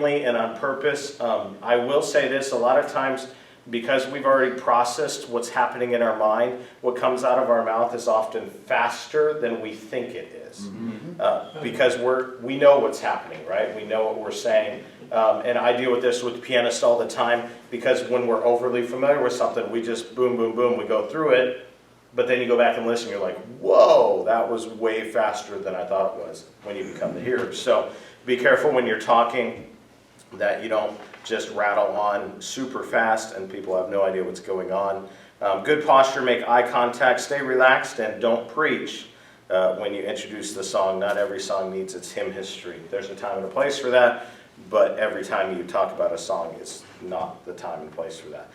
and on purpose. I will say this, a lot of times, because we've already processed what's happening in our mind, what comes out of our mouth is often faster than we think it is. Because we know what's happening, right? We know what we're saying. And I deal with this with pianists all the time, because when we're overly familiar with something, we just boom, boom, boom, we go through it. But then you go back and listen, you're like, whoa, that was way faster than I thought it was, when you become the hearer. So be careful when you're talking that you don't just rattle on super fast and people have no idea what's going on. Good posture, make eye contact, stay relaxed, and don't preach when you introduce the song. Not every song needs its hymn history. There's a time and a place for that, but every time you talk about a song, it's not the time and place for that.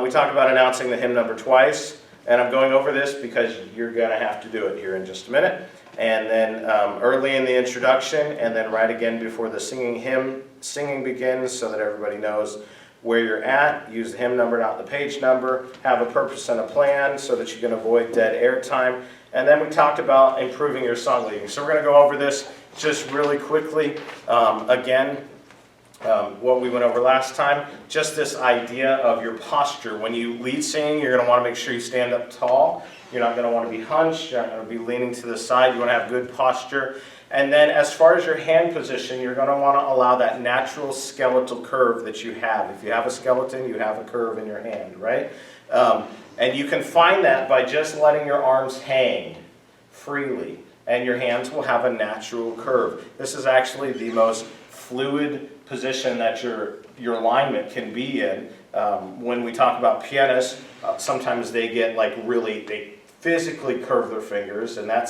We talked about announcing the hymn number twice. And I'm going over this because you're going to have to do it here in just a minute. And then early in the introduction, and then right again before the singing begins, so that everybody knows where you're at. Use the hymn number, not the page number. Have a purpose and a plan so that you can avoid dead air time. And then we talked about improving your song leading. So we're going to go over this just really quickly. What we went over last time, just this idea of your posture. When you lead singing, you're going to want to make sure you stand up tall. You're not going to want to be hunched. You're not going to be leaning to the side. You want to have good posture. And then as far as your hand position, you're going to want to allow that natural skeletal curve that you have. If you have a skeleton, you have a curve in your hand, right? And you can find that by just letting your arms hang freely. And your hands will have a natural curve. This is actually the most fluid position that your alignment can be in. When we talk about pianists, sometimes they get they physically curve their fingers, and that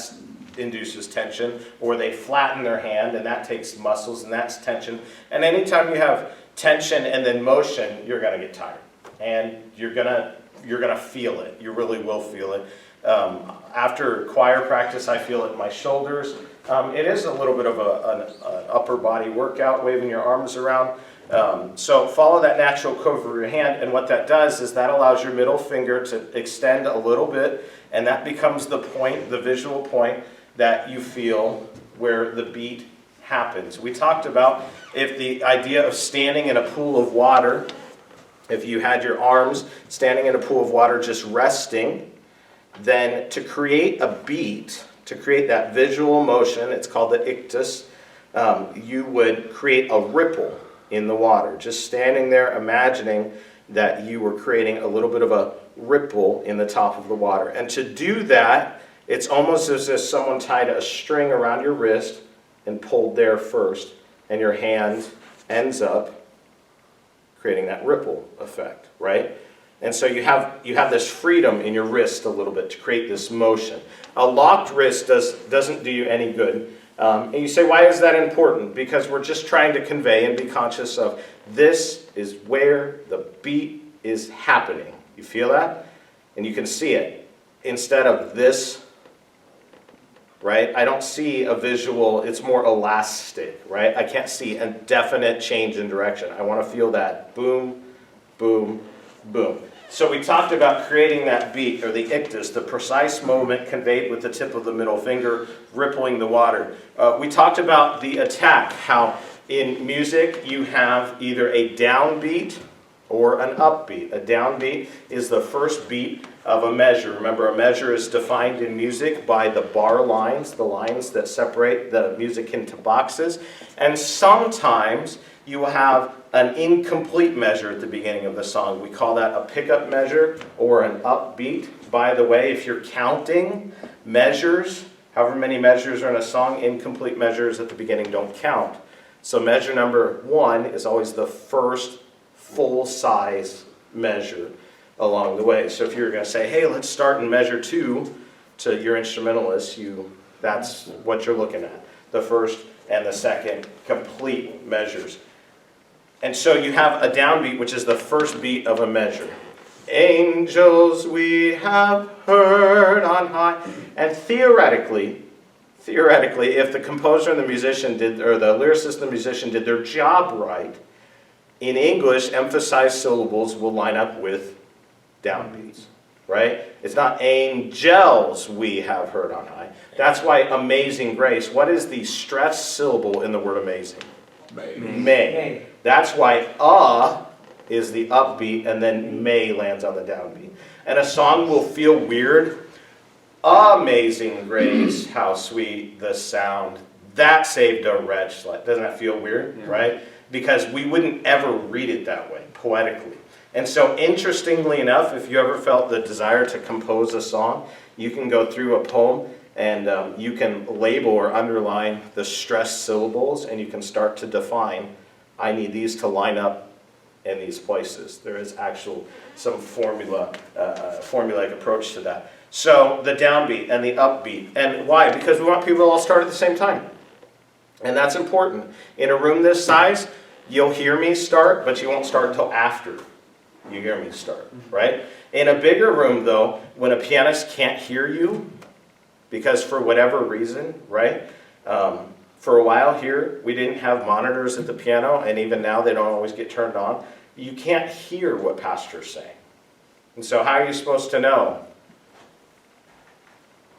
induces tension, or they flatten their hand, and that takes muscles, and that's tension. And anytime you have tension and then motion, you're going to get tired, and you're gonna feel it. You really will feel it. After choir practice, I feel it in my shoulders. It is a little bit of an upper body workout, waving your arms around. So follow that natural curve of your hand, and what that does is that allows your middle finger to extend a little bit, and that becomes the point, the visual point that you feel where the beat happens. We talked about if the idea of standing in a pool of water, if you had your arms standing in a pool of water just resting, then to create a beat, to create that visual motion, it's called the ictus, you would create a ripple in the water. Just standing there, imagining that you were creating a little bit of a ripple in the top of the water. And to do that, it's almost as if someone tied a string around your wrist and pulled there first, and your hand ends up creating that ripple effect, right? And so you have this freedom in your wrist a little bit to create this motion. A locked wrist doesn't do you any good. And you say, why is that important? Because we're just trying to convey and be conscious of this is where the beat is happening. You feel that? And you can see it. Instead of this, right? I don't see a visual, it's more elastic, right? I can't see a definite change in direction. I want to feel that boom, boom, boom. So we talked about creating that beat, or the ictus, the precise movement conveyed with the tip of the middle finger, rippling the water. We talked about the attack, how in music you have either a downbeat or an upbeat. A downbeat is the first beat of a measure. Remember, a measure is defined in music by the bar lines, the lines that separate the music into boxes. And sometimes you will have an incomplete measure at the beginning of the song. We call that a pickup measure or an upbeat. By the way, if you're counting measures, however many measures are in a song, incomplete measures at the beginning don't count. So measure number 1 is always the first full-size measure along the way. So if you're going to say, hey, let's start in measure 2 to your instrumentalist, that's what you're looking at. The first and the second complete measures. And so you have a downbeat, which is the first beat of a measure. Angels we have heard on high. And theoretically, if the composer and the musician or the lyricist and the musician did their job right, in English, emphasized syllables will line up with downbeats, right? It's not angels we have heard on high. That's why amazing grace. What is the stressed syllable in the word amazing? May. That's why is the upbeat, and then may lands on the downbeat. And a song will feel weird. Amazing grace, how sweet the sound that saved a wretch. Doesn't that feel weird, right? Because we wouldn't ever read it that way, poetically. And so interestingly enough, if you ever felt the desire to compose a song, you can go through a poem and you can label or underline the stressed syllables, and you can start to define, I need these to line up in these places. There is some formulaic approach to that. So the downbeat and the upbeat. And why? Because we want people to all start at the same time. And that's important. In a room this size, you'll hear me start, but you won't start until after you hear me start, right? In a bigger room, though, when a pianist can't hear you, because for whatever reason, right? For a while here, we didn't have monitors at the piano, and even now they don't always get turned on. You can't hear what pastor's saying. And so how are you supposed to know?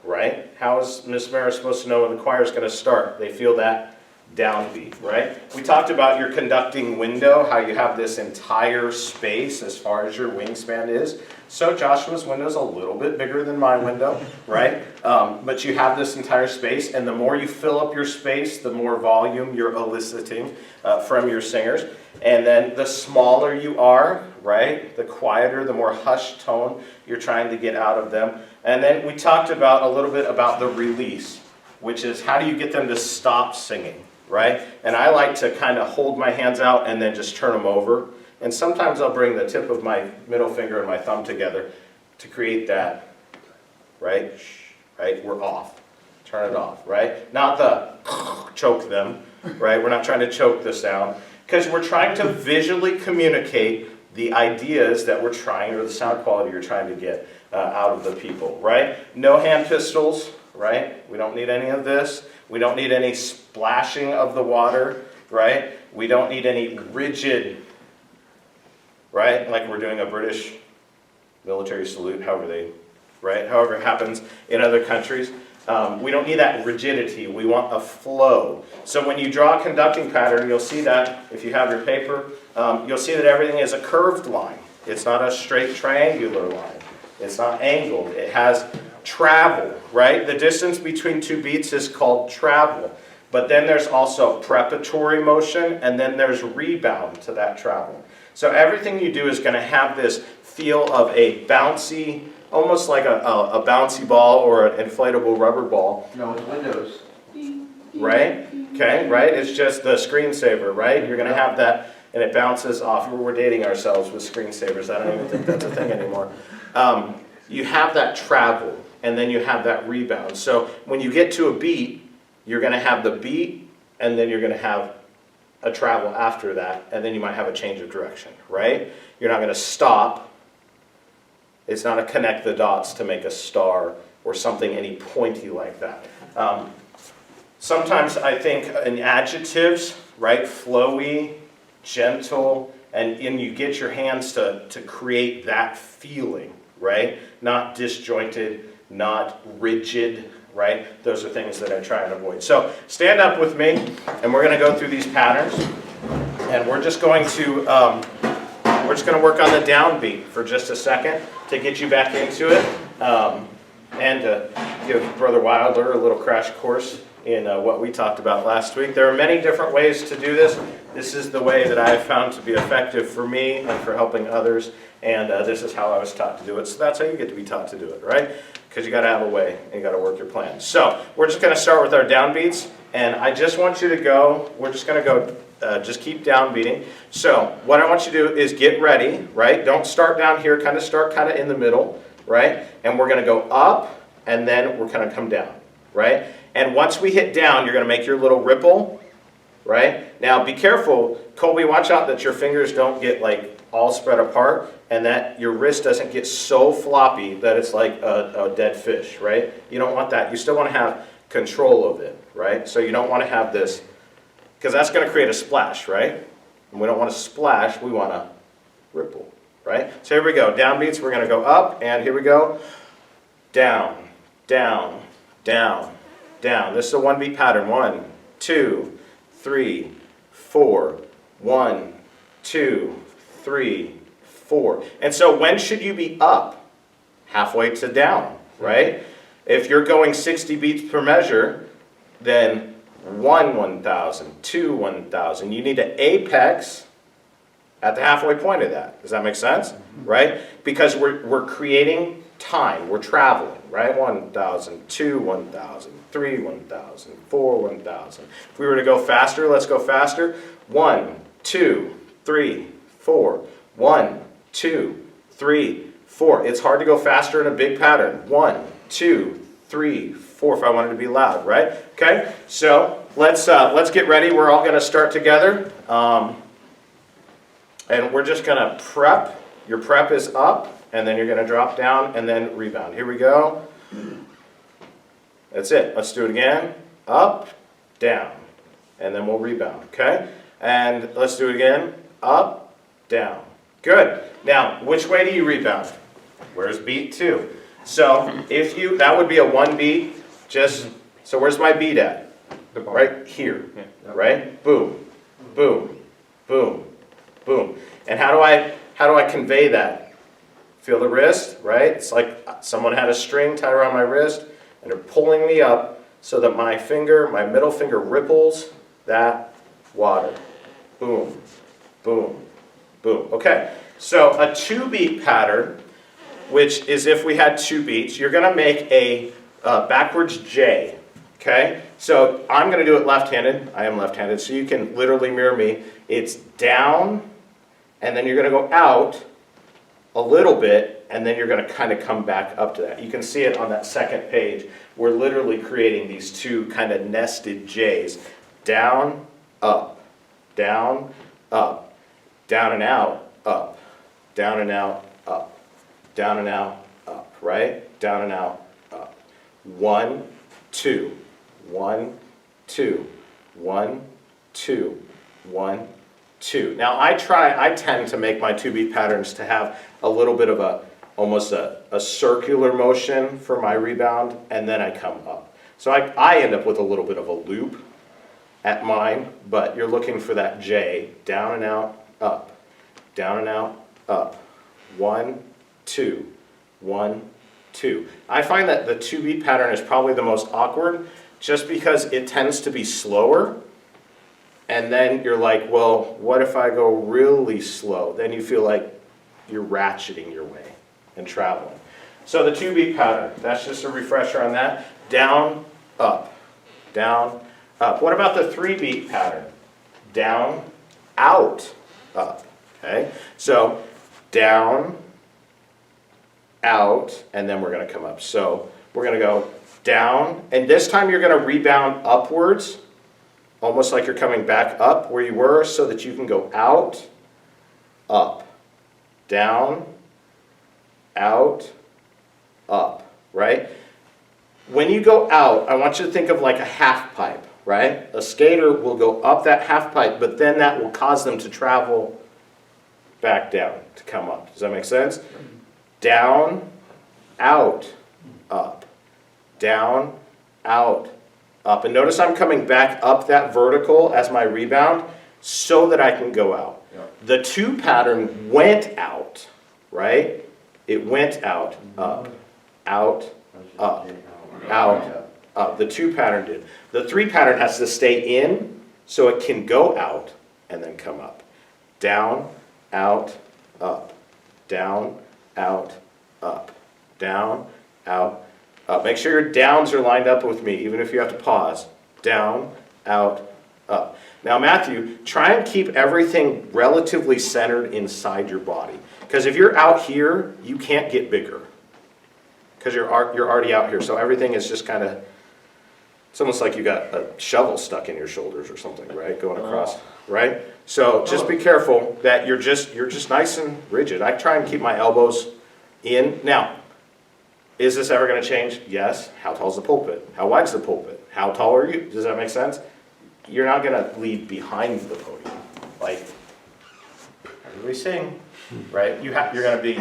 Right? How is Miss Mara supposed to know when the choir is going to start? They feel that downbeat, right? We talked about your conducting window, how you have this entire space as far as your wingspan is. So Joshua's window is a little bit bigger than my window, right? But you have this entire space, and the more you fill up your space, the more volume you're eliciting from your singers. And then the smaller you are, right, the quieter, the more hushed tone you're trying to get out of them. And then we talked about a little bit about the release, which is how do you get them to stop singing, right? And I like to kind of hold my hands out and then just turn them over. And sometimes I'll bring the tip of my middle finger and my thumb together to create that, right? Right? We're off. Turn it off, right? Not the choke them, right? We're not trying to choke the sound, because we're trying to visually communicate the ideas that we're trying, or the sound quality you're trying to get out of the people, right? No hand pistols, right? We don't need any of this. We don't need any splashing of the water, right? We don't need any rigid, right? Like we're doing a British military salute, however it happens in other countries. We don't need that rigidity. We want a flow. So when you draw a conducting pattern, you'll see that, if you have your paper, you'll see that everything is a curved line. It's not a straight triangular line. It's not angled. It has travel, right? The distance between two beats is called travel. But then there's also preparatory motion, and then there's rebound to that travel. So everything you do is going to have this feel of a bouncy, almost like a bouncy ball or an inflatable rubber ball. No, it's Windows. Right? Okay, right? It's just the screensaver, right? You're going to have that, and it bounces off. We're dating ourselves with screensavers. I don't even think that's a thing anymore. You have that travel, and then you have that rebound. So when you get to a beat, you're going to have the beat, and then you're going to have a travel after that, and then you might have a change of direction, right? You're not going to stop. It's not a connect the dots to make a star or something any pointy like that. Sometimes I think in adjectives, right? Flowy, gentle, and you get your hands to create that feeling, right? Not disjointed, not rigid, right? Those are things that I try and avoid. So stand up with me, and we're going to go through these patterns, and we're just going to work on the downbeat for just a second to get you back into it, and to give Brother Wilder a little crash course in what we talked about last week. There are many different ways to do this. This is the way that I have found to be effective for me and for helping others, and this is how I was taught to do it. So that's how you get to be taught to do it, right? Because you got to have a way, and you got to work your plan. So we're just going to start with our downbeats, and I just want you to go, we're just going to go, just keep downbeating. So what I want you to do is get ready, right? Don't start down here, kind of start kind of in the middle, right? And we're going to go up, and then we're going to come down, right? And once we hit down, you're going to make your little ripple, right? Now be careful, Colby, watch out that your fingers don't get like all spread apart, and that your wrist doesn't get so floppy that it's like a dead fish, right? You don't want that. You still want to have control of it, right? So you don't want to have this, because that's going to create a splash, right? And we don't want to splash, we want to ripple, right? So here we go, downbeats, we're going to go up, and here we go, down, down, down, down. This is a one beat pattern. 1, 2, 3, 4. 1, 2, 3, 4. And so when should you be up? Halfway to down, right? If you're going 60 beats per measure, then 1, 1,000, 2, 1,000. You need to apex at the halfway point of that. Does that make sense? Right? Because we're creating time. We're traveling, right? 1,000, 2, 1,000, 3, 1,000, 4, 1,000. If we were to go faster, let's go faster. 1, 2, 3, 4. 1, 2, 3, 4. It's hard to go faster in a big pattern. 1, 2, 3, 4. If I wanted to be loud, right? Okay. So let's get ready. We're all going to start together, and we're just going to prep. Your prep is up, and then you're going to drop down and then rebound. Here we go. That's it. Let's do it again. Up, down, and then we'll rebound. Okay. And let's do it again. Up, down. Good. Now, which way do you rebound? Where's beat 2? So that would be a 1 beat. So where's my beat at? Right here. Right? Boom, boom, boom, boom. And how do I convey that? Feel the wrist, right? It's like someone had a string tied around my wrist, and they're pulling me up so that my middle finger ripples that water. Boom, boom, boom. Okay, so a 2-beat pattern, which is if we had 2 beats, you're going to make a backwards J. Okay, so I'm going to do it left-handed. I am left-handed, so you can literally mirror me. It's down, and then you're going to go out a little bit, and then you're going to kind of come back up to that. You can see it on that second page. We're literally creating these 2 kind of nested J's. Down, up, down, up, down and out, up, down and out, up, down and out, up, right? Down and out, up. 1, 2, 1, 2, 1, 2, 1, 2. Now I tend to make my 2-beat patterns to have a little bit of almost a circular motion for my rebound, and then I come up. So I end up with a little bit of a loop at mine, but you're looking for that J, down and out, up, down and out, up. 1, 2, 1, 2. I find that the 2-beat pattern is probably the most awkward just because it tends to be slower, and then you're like, well, what if I go really slow? Then you feel like you're ratcheting your way and traveling. So the 2-beat pattern, that's just a refresher on that. Down, up, down, up. What about the 3-beat pattern? Down, out, up. Okay, so down, out, and then we're going to come up. So we're going to go down, and this time you're going to rebound upwards, almost like you're coming back up where you were, so that you can go out, up, down, out, up, right? When you go out, I want you to think of like a half pipe, right? A skater will go up that half pipe, but then that will cause them to travel back down to come up. Does that make sense? Down, out, up. Down, out, up. And notice I'm coming back up that vertical as my rebound so that I can go out. Yep. The 2 pattern went out, right? It went out, up, out, up, out, up. The 2 pattern did. The 3 pattern has to stay in so it can go out and then come up. Down, out, up. Down, out, up. Down, out, up. Make sure your downs are lined up with me, even if you have to pause. Down, out, up. Now, Matthew, try and keep everything relatively centered inside your body. Because if you're out here, you can't get bigger. Because you're already out here. So everything is just kind of, it's almost like you got a shovel stuck in your shoulders or something, right? Going across, right? So just be careful that you're just nice and rigid. I try and keep my elbows in. Now, is this ever going to change? Yes. How tall is the pulpit? How wide's the pulpit? How tall are you? Does that make sense? You're not going to lead behind the podium. Like, everybody sing, right? You're going to be,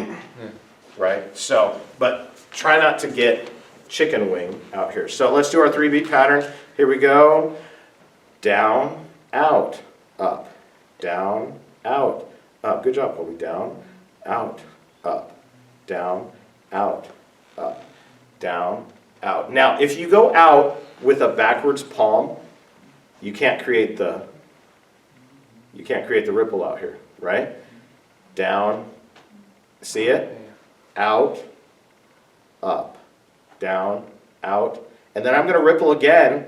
right? So, but try not to get chicken wing out here. So let's do our 3-beat pattern. Here we go. Down, out, up, down, out, up. Good job, Colby. Down, out, up, down, out, up, down, out. Now, if you go out with a backwards palm, you can't create the ripple out here, right? Down, see it? Out, up, down, out. And then I'm going to ripple again,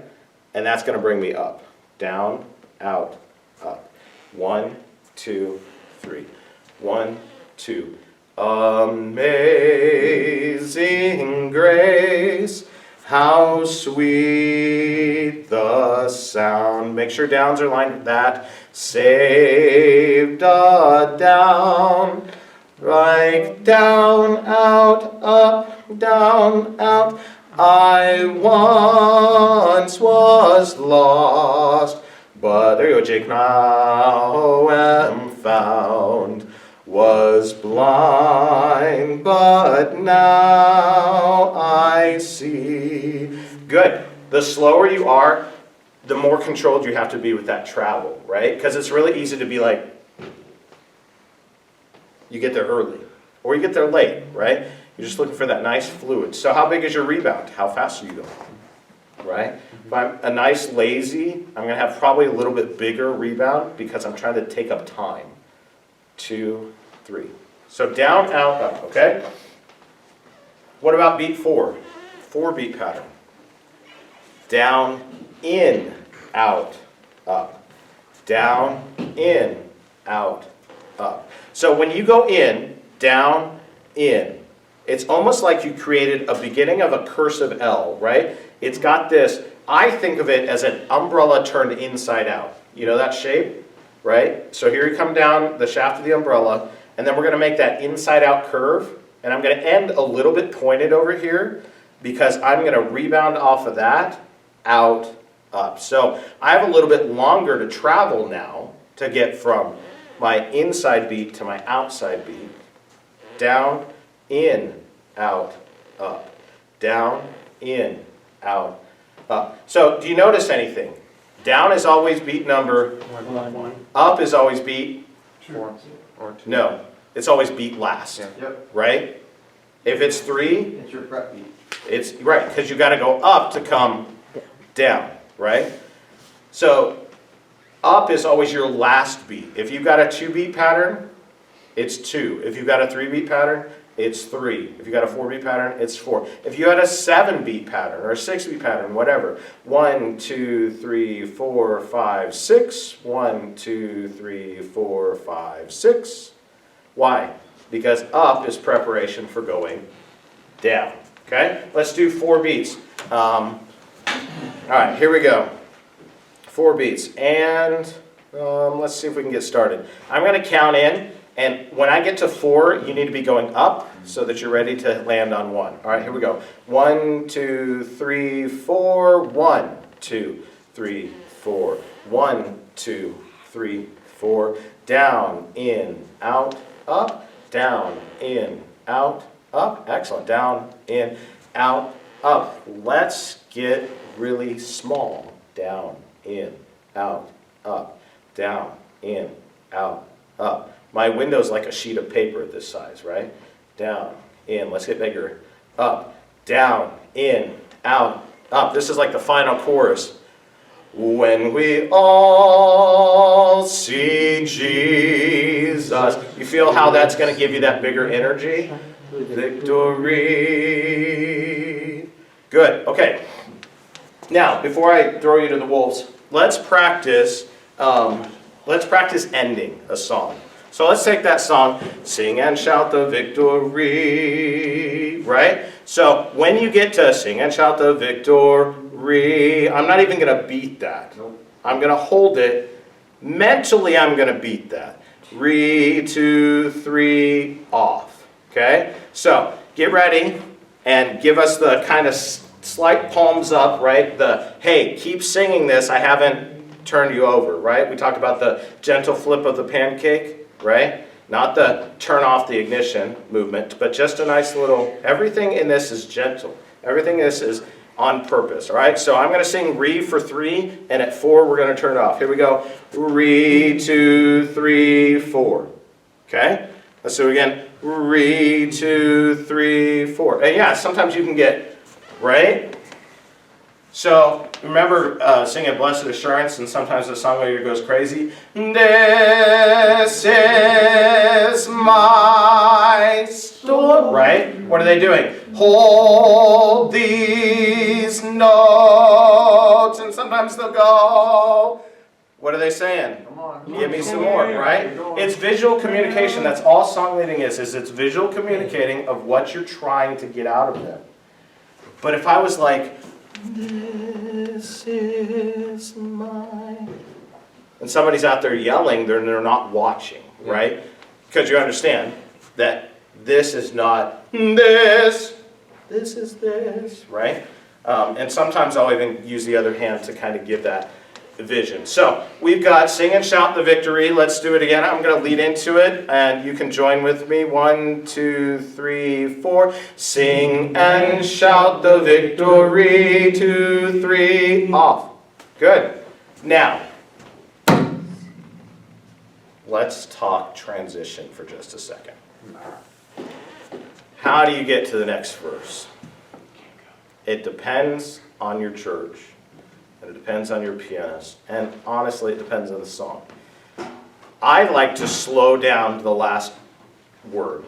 and that's going to bring me up. Down, out, up. 1, 2, 3. 1, 2. Amazing grace, how sweet the sound. Make sure downs are lined with that. Saved a down, right down, out, up, down, out. I once was lost, but there you go, Jake. Now am found. Was blind, but now I see. Good. The slower you are, the more controlled you have to be with that travel, right? Because it's really easy to be like, you get there early, or you get there late, right? You're just looking for that nice fluid. So how big is your rebound? How fast are you going, right? If I'm a nice lazy, I'm going to have probably a little bit bigger rebound because I'm trying to take up time. 2, 3. So down, out, up, okay? What about beat 4? 4-beat pattern. Down, in, out, up. Down, in, out, up. So when you go in, down, in, it's almost like you created a beginning of a cursive L, right? It's got this, I think of it as an umbrella turned inside out. You know that shape? Right? So here you come down the shaft of the umbrella, and then we're going to make that inside-out curve, and I'm going to end a little bit pointed over here because I'm going to rebound off of that, out, up. So I have a little bit longer to travel now to get from my inside beat to my outside beat. Down, in, out, up. Down, in, out, up. So do you notice anything? Down is always beat number 1. Up is always beat 4 or 2. No, it's always beat last. Yeah. Yep. Right? If it's 3, It's your prep beat. it's right, because you got to go up to come down, right? So up is always your last beat. If you've got a 2-beat pattern, it's 2. If you've got a 3-beat pattern, it's 3. If you got a 4-beat pattern, it's 4. If you had a 7-beat pattern or a 6-beat pattern, whatever. 1, 2, 3, 4, 5, 6. 1, 2, 3, 4, 5, 6. Why? Because up is preparation for going down. Okay? Let's do 4 beats. All right, here we go. 4 beats. And let's see if we can get started. I'm going to count in. And when I get to 4, you need to be going up so that you're ready to land on 1. All right, here we go. 1, 2, 3, 4. 1, 2, 3, 4. 1, 2, 3, 4. Down, in, out, up. Down, in, out, up. Excellent. Down, in, out, up. Let's get really small. Down, in, out, up. Down, in, out, up. My window's like a sheet of paper this size, right? Down, in, let's get bigger. Up, down, in, out, up. This is like the final chorus. When we all see Jesus. You feel how that's going to give you that bigger energy? Victory. Good, okay. Now, before I throw you to the wolves, let's practice ending a song. So let's take that song, sing and shout the victory, right? So when you get to sing and shout the victory, I'm not even going to beat that. Nope. I'm going to hold it. Mentally, I'm going to beat that. 3, 2, 3, off. Okay? So get ready and give us the kind of slight palms up, right? The, hey, keep singing this. I haven't turned you over, right? We talked about the gentle flip of the pancake. Right? Not the turn off the ignition movement, but just a nice little, everything in this is gentle. Everything in this is on purpose, all right? So I'm going to sing re for 3, and at 4 we're going to turn it off. Here we go. Re, 2, 3, 4. Okay? Let's do it again. Re, 2, 3, 4. And yeah, sometimes you can get, right? So remember singing Blessed Assurance, and sometimes the song leader goes crazy. This is my story. Right? What are they doing? Hold these notes. And sometimes they'll go, what are they saying? Come on. Give me some more, right? It's visual communication. That's all song leading is it's visual communicating of what you're trying to get out of them. But if I was like, this is mine, and somebody's out there yelling, they're not watching, right? Because you understand that this is not this is this, right? And sometimes I'll even use the other hand to kind of give that vision. So we've got sing and shout the victory. Let's do it again. I'm going to lead into it, and you can join with me. 1, 2, 3, 4. Sing and shout the victory. 2, 3, off. Good. Now, let's talk transition for just a second. How do you get to the next verse? It depends on your church. And it depends on your pianist. And honestly, it depends on the song. I like to slow down to the last word.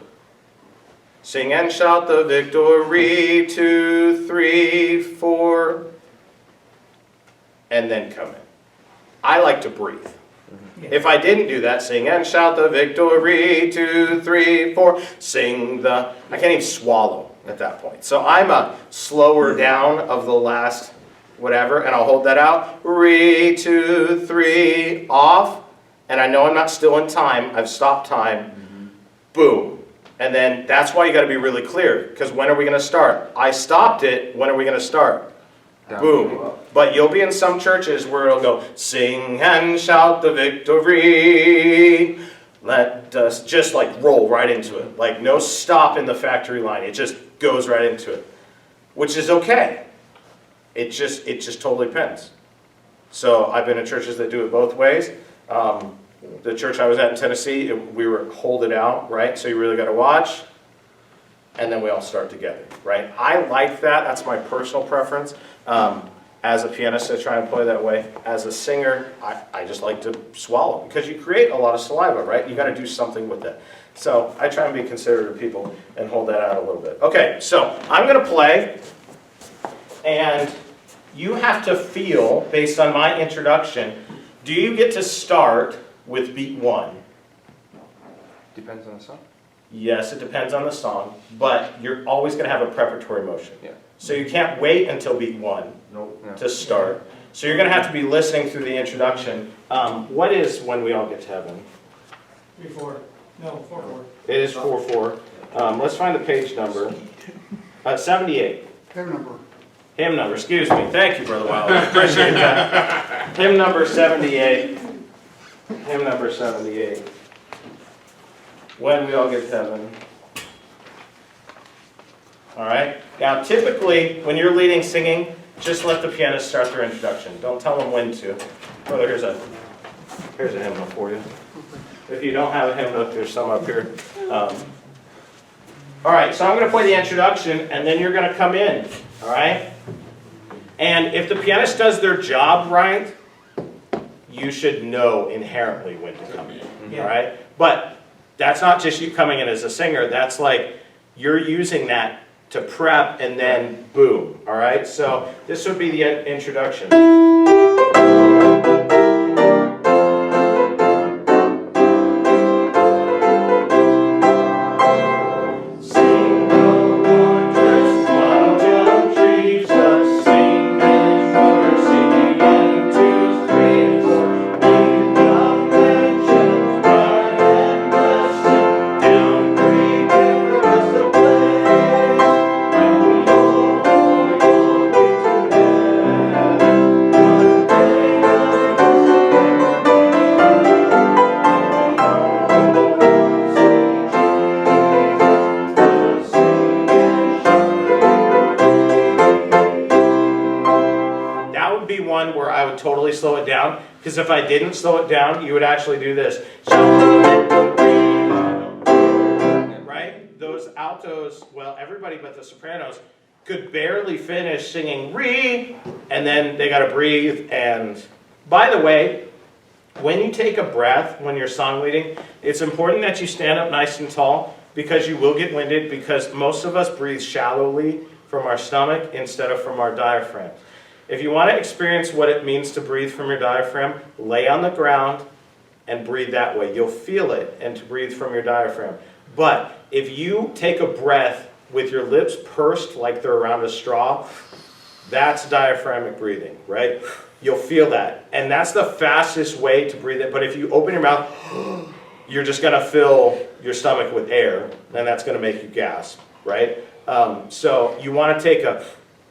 Sing and shout the victory, 2, 3, 4. And then come in. I like to breathe. If I didn't do that, sing and shout the victory, 2, 3, 4. Sing the... I can't even swallow at that point. So I'm a slower down of the last whatever, and I'll hold that out. Re, 2, 3, off. And I know I'm not still in time. I've stopped time. Boom. And then that's why you got to be really clear, because when are we going to start? I stopped it. When are we going to start? Down. Boom. But you'll be in some churches where it'll go, sing and shout the victory. Let us just like roll right into it. Like no stop in the factory line. It just goes right into it, which is okay. It just totally depends. So I've been in churches that do it both ways. The church I was at in Tennessee, we were hold it out, right? So you really got to watch, and then we all start together, right? I like that. That's my personal preference. As a pianist, I try and play that way. As a singer, I just like to swallow, because you create a lot of saliva, right? You got to do something with it. So I try and be considerate of people and hold that out a little bit. Okay, so I'm going to play. And you have to feel, based on my introduction, do you get to start with beat 1? Depends on the song. Yes, it depends on the song, but you're always going to have a preparatory motion. Yeah. So you can't wait until beat 1 to start. So you're going to have to be listening through the introduction. What is When We All Get to Heaven? 3-4. No, 4-4. It is 4-4. Let's find the page number. 78. Hymn number. Hymn number, excuse me. Thank you, Brother Wilder. I appreciate that. Hymn number 78. Hymn number 78. When We All Get to Heaven. All right. Now, typically, when you're leading singing, just let the pianist start their introduction. Don't tell them when to. Brother, here's a hymnal for you. If you don't have a hymn book, there's some up here. All right, so I'm going to play the introduction, and then you're going to come in. All right? And if the pianist does their job right, you should know inherently when to come in. All right? But that's not just you coming in as a singer. That's like you're using that to prep, and then boom. All right? So this would be the introduction. really slow it down, because if I didn't slow it down, you would actually do this. Right? Those altos, well, everybody but the sopranos could barely finish singing re, and then they got to breathe. And by the way, when you take a breath when you're song leading, it's important that you stand up nice and tall, because you will get winded, because most of us breathe shallowly from our stomach instead of from our diaphragm. If you want to experience what it means to breathe from your diaphragm, lay on the ground and breathe that way. You'll feel it, and to breathe from your diaphragm. But if you take a breath with your lips pursed like they're around a straw, that's diaphragmatic breathing, right? You'll feel that. And that's the fastest way to breathe it. But if you open your mouth, you're just going to fill your stomach with air, and that's going to make you gasp, right? So you want to take a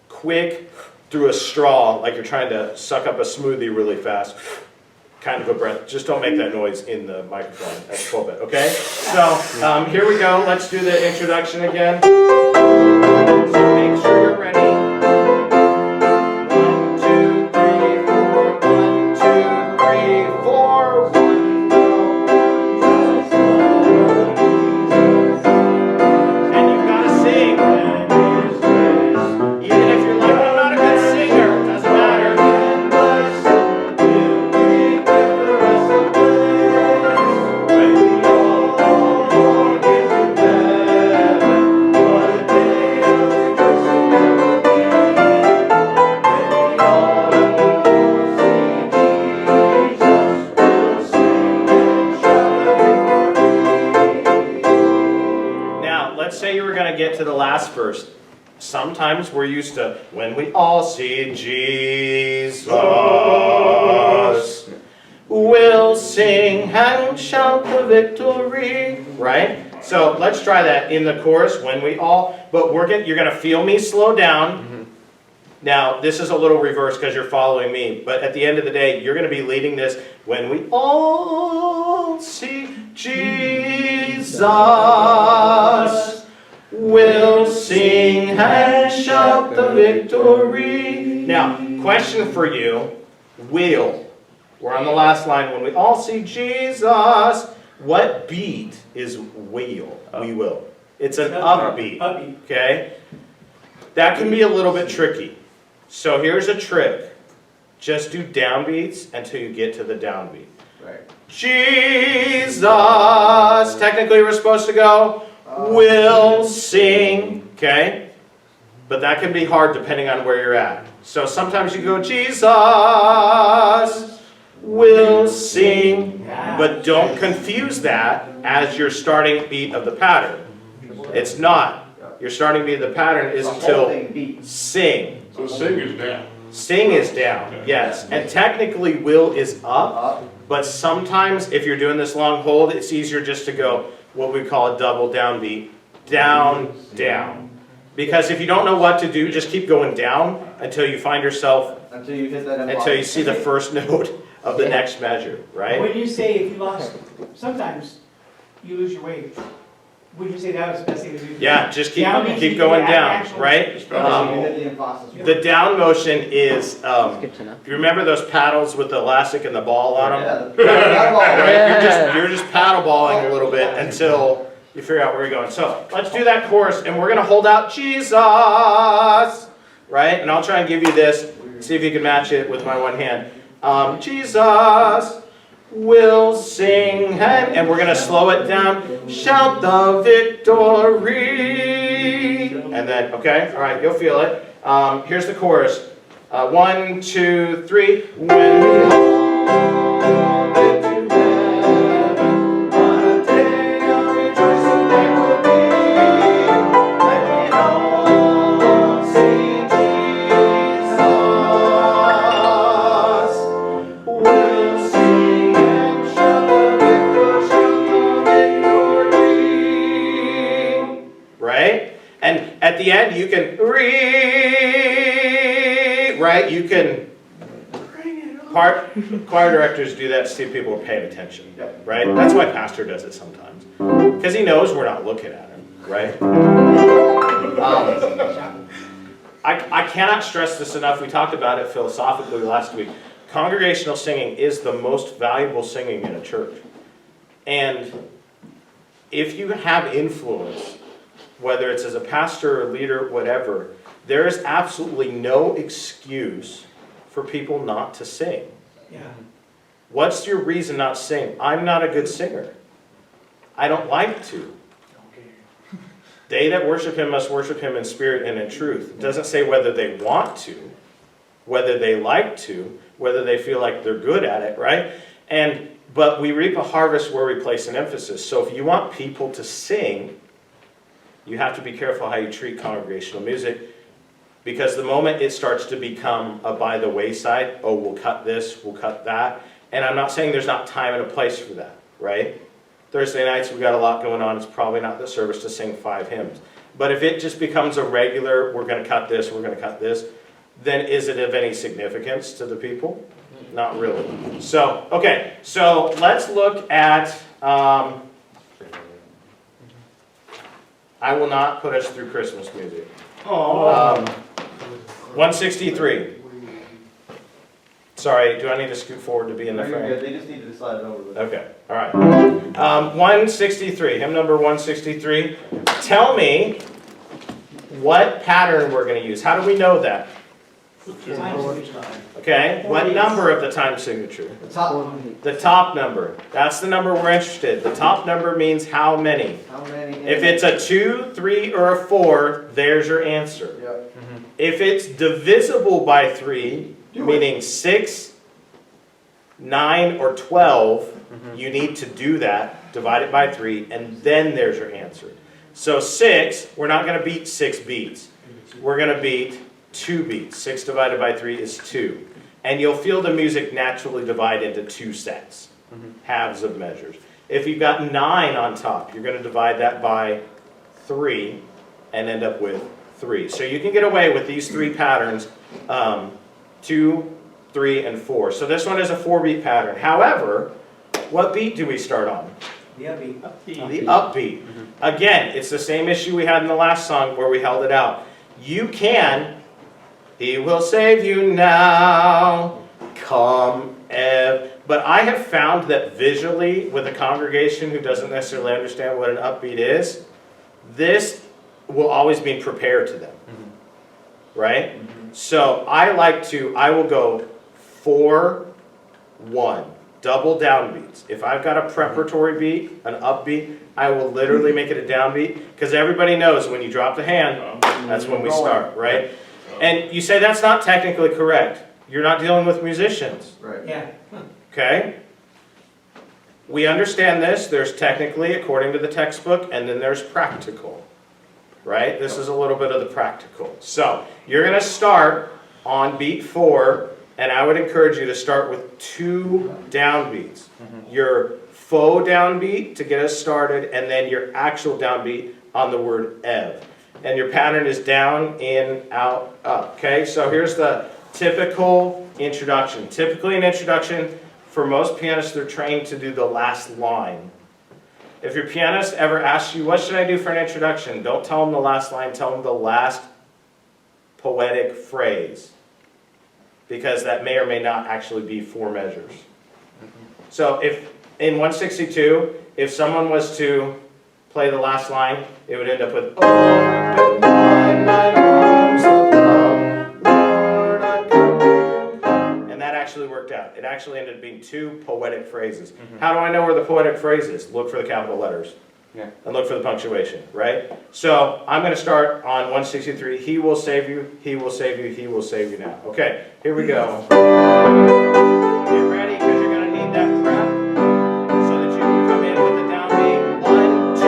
quick, through a straw, like you're trying to suck up a smoothie really fast, kind of a breath. Just don't make that noise in the microphone at the pulpit, okay? So here we go. Let's do the introduction again. So make sure you're ready. 1, 2, 3, 4. 1, 2, 3, 4. 1, and you gotta sing. Even if you're like, I'm not a good singer, it doesn't matter. Now, let's say you were going to get to the last verse. Sometimes we're used to, when we all see Jesus, we'll sing and shout the victory, right? So let's try that in the chorus, when we all, but you're going to feel me slow down. Now, this is a little reverse because you're following me, but at the end of the day, you're going to be leading this, when we all see Jesus, we'll sing and shout the victory. Now, question for you, will. We're on the last line. When we all see Jesus, what beat is will? We will. It's an upbeat. Okay? That can be a little bit tricky. So here's a trick. Just do downbeats until you get to the downbeat. Right. Jesus. Technically we're supposed to go, will sing. Okay? But that can be hard depending on where you're at. So sometimes you go, Jesus will sing. But don't confuse that as your starting beat of the pattern. It's not. Your starting beat of the pattern is until sing. So sing is down. Sing is down, yes. And technically will is up, but sometimes if you're doing this long hold, it's easier just to go what we call a double downbeat. Down, down. Because if you don't know what to do, just keep going down until you find yourself, Until you hit that until you see the first note of the next measure, right? When you say if you lost, sometimes you lose your wave. Would you say that was the best thing to do? Yeah, just keep Down means you going can down, add actual- right? You hit the impossible. The down motion is, you remember those paddles with the elastic and the ball on them? Right? You're just paddle balling a little bit until you figure out where you're going. So let's do that chorus, and we're going to hold out Jesus, right? And I'll try and give you this, see if you can match it with my one hand. Jesus will sing, and we're going to slow it down. Shout the victory. And then, okay, all right, you'll feel it. Here's the chorus. 1, 2, 3. When we all get to heaven, what a day of rejoicing there will be. When we all see Jesus, we'll sing and shout the victory. Right? And at the end, you can right? You can, choir directors do that to see if people are paying attention, right? That's why pastor does it sometimes. Because he knows we're not looking at him, right? I cannot stress this enough. We talked about it philosophically last week. Congregational singing is the most valuable singing in a church. And if you have influence, whether it's as a pastor or leader, whatever, there is absolutely no excuse for people not to sing. Yeah. What's your reason not to sing? I'm not a good singer. I don't like to. They that worship him must worship him in spirit and in truth. It doesn't say whether they want to, whether they like to, whether they feel like they're good at it, right? But we reap a harvest where we place an emphasis. So if you want people to sing, you have to be careful how you treat congregational music, because the moment it starts to become a by the wayside, oh, we'll cut this, we'll cut that. And I'm not saying there's not time and a place for that, right? Thursday nights, we got a lot going on. It's probably not the service to sing 5 hymns. But if it just becomes a regular, we're going to cut this, we're going to cut this, then is it of any significance to the people? Not really. So, okay, so let's look at, I will not put us through Christmas music. 163. Sorry, do I need to scoot forward to be in the No, you're frame? good. They just need to slide it over. Okay, all right. 163, hymn number 163. Tell me what pattern we're going to use. How do we know that? Okay, what number of the time signature? The top one. The top number. That's the number we're interested in. The top number means how many. How many? If it's a 2, 3, or a 4, there's your answer. Yep. If it's divisible by 3, meaning 6, 9, or 12, you need to do that, divide it by 3, and then there's your answer. So 6, we're not going to beat 6 beats. We're going to beat 2 beats. 6 divided by 3 is 2. And you'll feel the music naturally divide into 2 sets, halves of measures. If you've got 9 on top, you're going to divide that by 3 and end up with 3. So you can get away with these 3 patterns, 2, 3, and 4. So this one is a 4-beat pattern. However, what beat do we start on? The upbeat. The upbeat. Again, it's the same issue we had in the last song where we held it out. You can, he will save you now, come but I have found that visually, with a congregation who doesn't necessarily understand what an upbeat is, this will always be prepared to them. Right? So I will go 4, 1. Double downbeats. If I've got a preparatory beat, an upbeat, I will literally make it a downbeat, because everybody knows when you drop the hand, that's when we start, right? And you say that's not technically correct. You're not dealing with musicians, Right. Yeah. okay? We understand this. There's technically, according to the textbook, and then there's practical, right? This is a little bit of the practical. So you're going to start on beat 4, and I would encourage you to start with 2 downbeats. Your faux downbeat to get us started, and then your actual downbeat on the word ev. And your pattern is down, in, out, up. Okay, so here's the typical introduction. Typically an introduction, for most pianists, they're trained to do the last line. If your pianist ever asks you, what should I do for an introduction? Don't tell them the last line, tell them the last poetic phrase, because that may or may not actually be 4 measures. So if in 162, if someone was to play the last line, it would end up with, open mine arms of love, Lord, I come. And that actually worked out. It actually ended up being 2 poetic phrases. How do I know where the poetic phrase is? Look for the capital letters. Yeah. And look for the punctuation, right? So I'm going to start on 163. He will save you, he will save you, he will save you now. Okay, here we go. Get ready, because you're going to need that prep so that you can come in with the downbeat. 1, 2,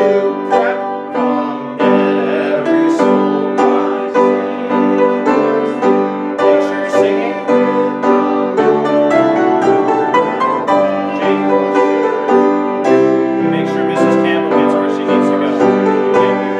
prep. Come every soul rise. Make sure you're singing. Jake, make sure Mrs. Campbell gets where she needs to go. Thank you.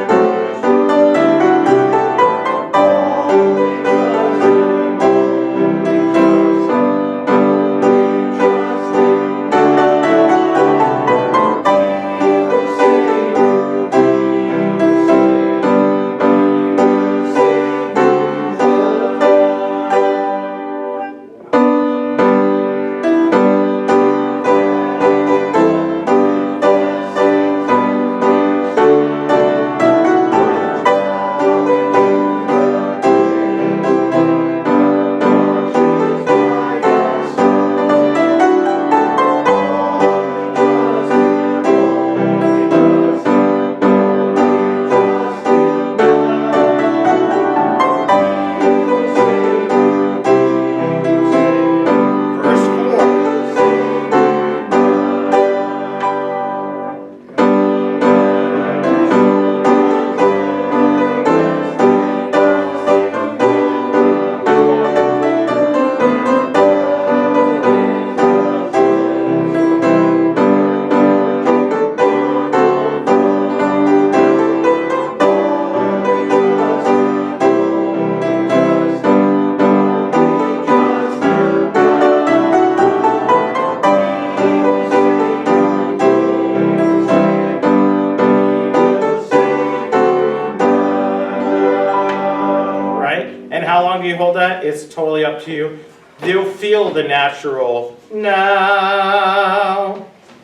you hold that, it's totally up to you. You'll feel the natural now.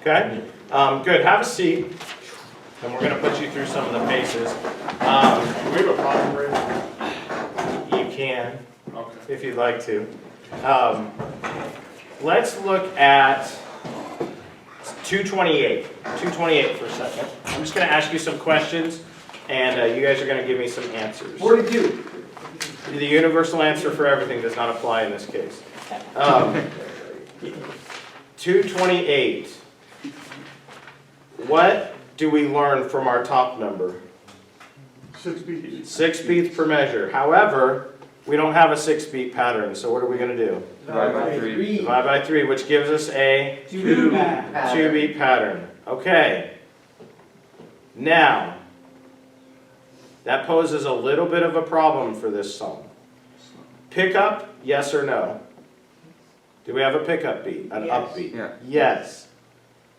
Okay? Good. Have a seat. And we're going to put you through some of the paces. Do we have a problem rate? You can, Okay. if you'd like to. Let's look at 228. 228 for a second. I'm just going to ask you some questions, and you guys are going to give me some answers. 42. The universal answer for everything does not apply in this case. 228. What do we learn from our top number? 6 beats. 6 beats per measure. However, we don't have a 6-beat pattern, so what are we going to do? Divide by 3. Divide by 3, which gives us a 2-beat pattern. Okay. Now, that poses a little bit of a problem for this song. Pickup, yes or no? Do we have a pickup beat, an Yes. upbeat? Yeah. Yes.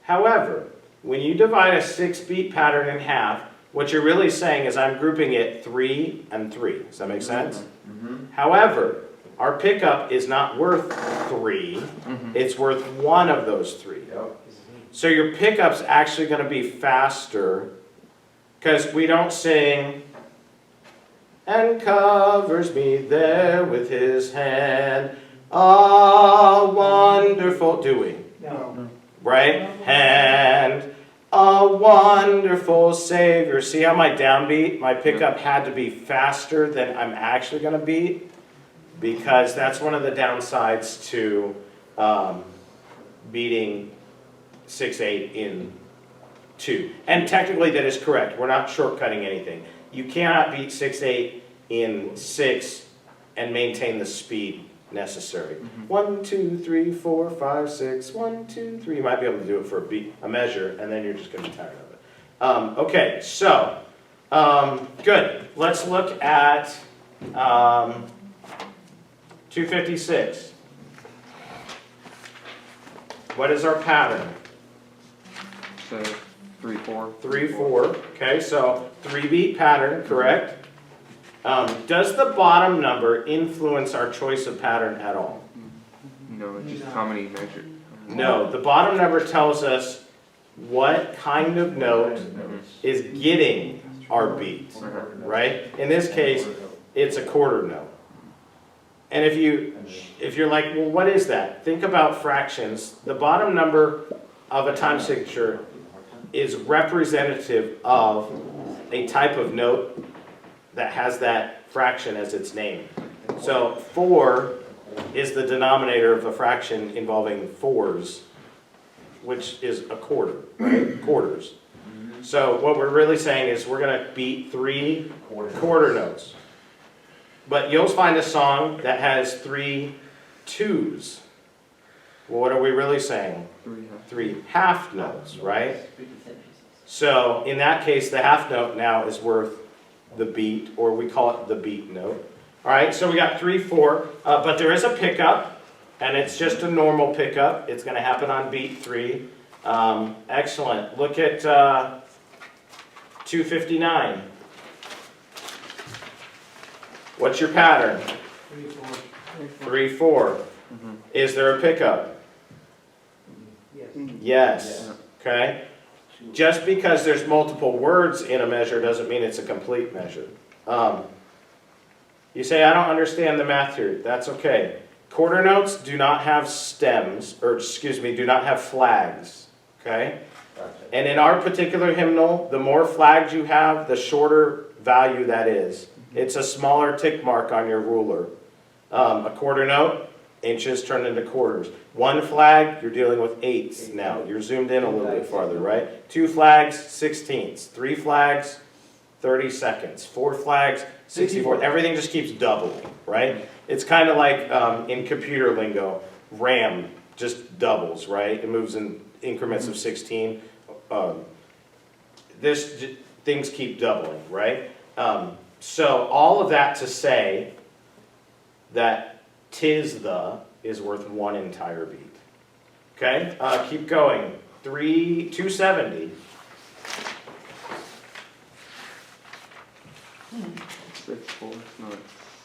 However, when you divide a 6-beat pattern in half, what you're really saying is I'm grouping it 3 and 3. Does that make sense? However, our pickup is not worth 3. It's worth one of those 3. So your pickup's actually going to be faster because we don't sing and covers me there with his hand. Ah, wonderful, do we? No. Right? Hand, a wonderful Savior. See how my downbeat, my pickup had to be faster than I'm actually going to beat? Because that's one of the downsides to beating 6/8 in 2. And technically that is correct. We're not shortcutting anything. You cannot beat 6/8 in 6 and maintain the speed necessary. 1, 2, 3, 4, 5, 6. 1, 2, 3. You might be able to do it for a beat, a measure, and then you're just going to be tired of it. Okay, so good. Let's look at 256. What is our pattern? So 3, 4. 3, 4. Okay, so 3-beat pattern, correct? Does the bottom number influence our choice of pattern at all? No, it's just how many measured. No, the bottom number tells us what kind of note is getting our beat, right? In this case, it's a quarter note. And if you're like, well, what is that? Think about fractions. The bottom number of a time signature is representative of a type of note that has that fraction as its name. So 4 is the denominator of a fraction involving 4s, which is a quarter, right? Quarters. So what we're really saying is we're going to beat 3 quarter notes. But you'll find a song that has 3 2s. Well, what are we really saying? 3 half notes, right? So in that case, the half note now is worth the beat, or we call it the beat note. All right, so we got 3, 4, but there is a pickup, and it's just a normal pickup. It's going to happen on beat 3. Excellent. Look at 259. What's your pattern? 3, 4. 3, 4. Is there a pickup? Yes. Yes. Okay. Just because there's multiple words in a measure doesn't mean it's a complete measure. You say, I don't understand the math here. That's okay. Quarter notes do not have stems, or excuse me, do not have flags. Okay? And in our particular hymnal, the more flags you have, the shorter value that is. It's a smaller tick mark on your ruler. A quarter note, inches turned into quarters. 1 flag, you're dealing with 8ths now. You're zoomed in a little bit farther, right? 2 flags, 16ths. 3 flags, 30 seconds. 4 flags, 64. Everything just keeps doubling, right? It's kind of like in computer lingo, RAM just doubles, right? It moves in increments of 16. Things keep doubling, right? So all of that to say that "tis the" is worth 1 entire beat. Okay, keep going. 270. 6, 4. No.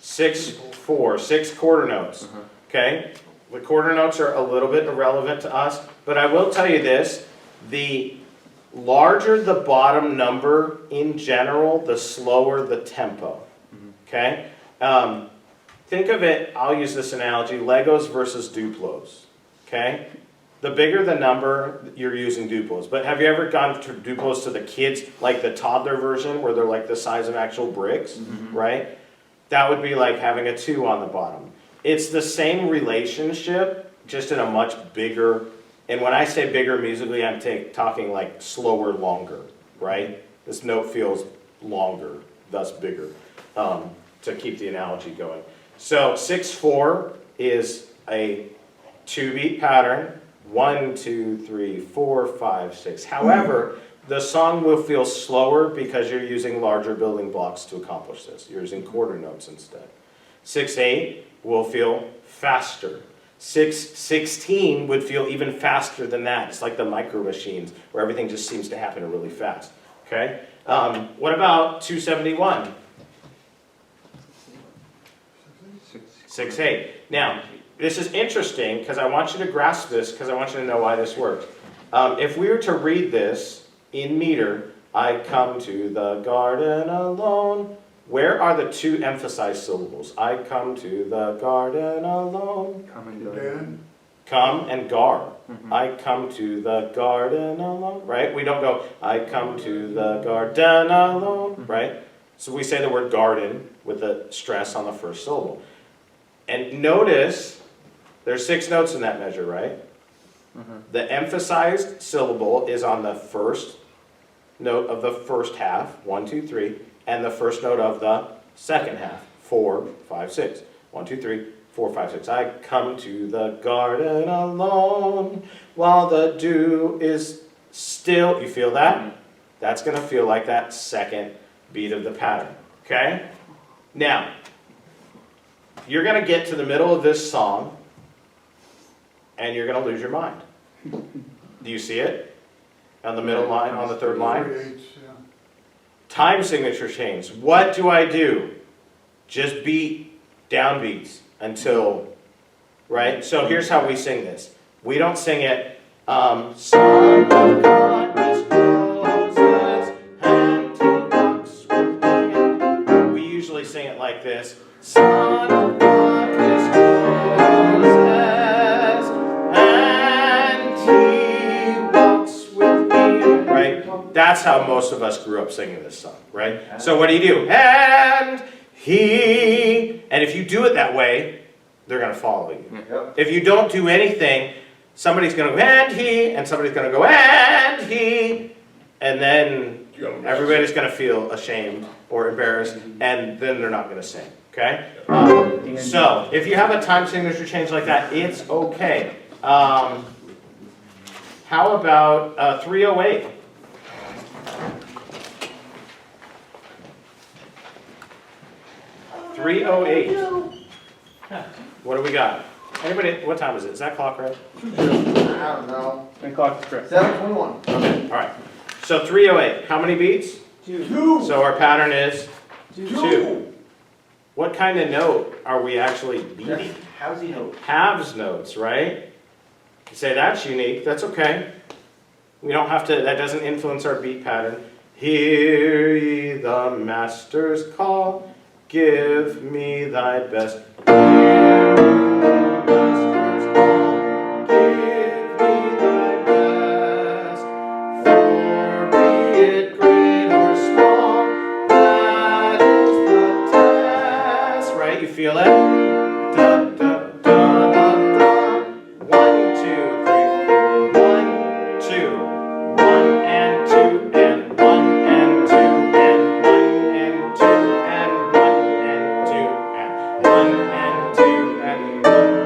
6, 4, 6 quarter notes. Okay? The quarter notes are a little bit irrelevant to us, but I will tell you this, the larger the bottom number in general, the slower the tempo. Okay? Think of it, I'll use this analogy, Legos versus Duplos. Okay? The bigger the number, you're using Duplos. But have you ever gone to Duplos to the kids, like the toddler version, where they're like the size of actual bricks, right? That would be like having a 2 on the bottom. It's the same relationship, just in a much bigger, and when I say bigger musically, I'm talking like slower, longer, right? This note feels longer, thus bigger, to keep the analogy going. So 6/4 is a 2-beat pattern, 1, 2, 3, 4, 5, 6. However, the song will feel slower because you're using larger building blocks to accomplish this. You're using quarter notes instead. 6/8 will feel faster. 6/16 would feel even faster than that. It's like the micro machines where everything just seems to happen really fast. Okay? What about 271? 6/8. Now, this is interesting because I want you to grasp this because I want you to know why this works. If we were to read this in meter, I come to the garden alone. Where are the 2 emphasized syllables? I come to the garden alone. Come and go. Dan, Come and gar. I come to the garden alone, right? We don't go, I come to the garden alone, right? So we say the word garden with the stress on the first syllable. And notice, there's 6 notes in that measure, right? The emphasized syllable is on the first note of the first half, 1, 2, 3, and the first note of the second half, 4, 5, 6. 1, 2, 3, 4, 5, 6. I come to the garden alone while the dew is still. You feel that? That's going to feel like that second beat of the pattern. Okay? Now, you're going to get to the middle of this song and you're going to lose your mind. Do you see it? On the middle line, on the third line? 3/8, yeah. Time signature change. What do I do? Just beat downbeats until, right? So here's how we sing this. We don't sing it, Son of God discloses, and he walks with me. We usually sing it like this. Son of God discloses, and he walks with me. Right? That's how most of us grew up singing this song, right? So what do? And if you do it that way, they're going to follow you. Yep. If you don't do anything, somebody's going to go, and somebody's going to go, and then everybody's going to feel ashamed or embarrassed, and then they're not going to sing, okay? So, if you have a time signature change like that, it's okay. How about 308? What do we got? Anybody, what time is it? Is that clock right? I don't know. 10 o'clock is correct. 7:21. Okay, all right. So 308, how many beats? 2. So our pattern is 2. 2. What kind of note are we actually beating? How's he know? Halves notes, right? You say that's unique, that's okay. We don't have to, that doesn't influence our beat pattern. Hear ye the master's call, give me thy best. Hear ye the master's call, give me thy best. For be it great or small, that is the test. Right, you feel it? Da, da, da, da, da. 1, 2, 3, 4. 1, 2. 1 and 2 and 1 and 2 and 1 and 2 and 1 and 2 and 1 and 2 and 1.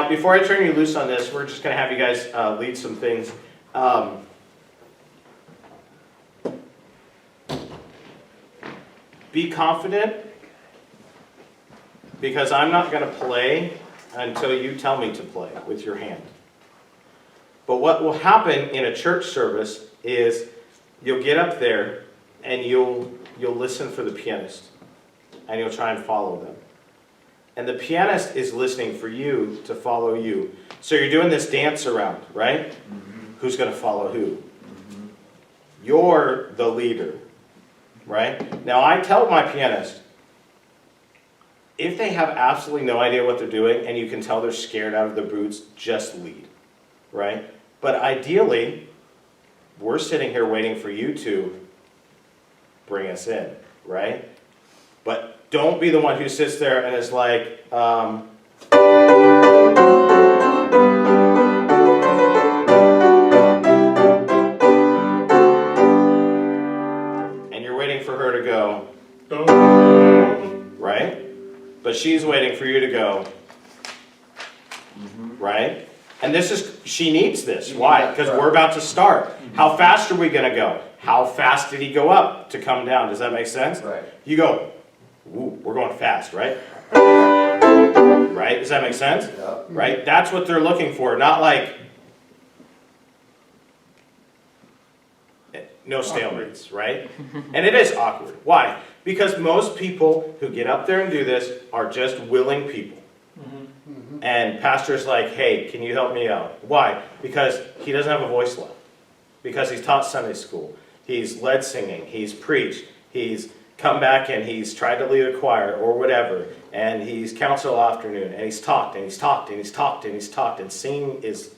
Now, before I turn you loose on this, we're just going to have you guys lead some things. Be confident, because I'm not going to play until you tell me to play with your hand. But what will happen in a church service is you'll get up there and you'll listen for the pianist, and you'll try and follow them. And the pianist is listening for you to follow you. So you're doing this dance around, right? Mm-hmm. Who's going to follow who? Mm-hmm. You're the leader, right? Now I tell my pianist, if they have absolutely no idea what they're doing and you can tell they're scared out of their boots, just lead, right? But ideally, we're sitting here waiting for you to bring us in, right? But don't be the one who sits there and is like, and you're waiting for her to go, right? But she's waiting for you to go, right? And this is, she needs this. Why? Because we're about to start. How fast are we going to go? How fast did he go up to come down? Does that make sense? Right. You go, ooh, we're going fast, right? Right? Does that make sense? Yeah. Right? That's what they're looking for. Not like, no stalemates, right? And it is awkward. Why? Because most people who get up there and do this are just willing people. And pastor's like, hey, can you help me out? Why? Because he doesn't have a voice left. Because he's taught Sunday school. He's led singing. He's preached. He's come back and he's tried to lead a choir or whatever. And he's counseled all afternoon. And he's talked and he's talked and he's talked and he's talked. And singing is,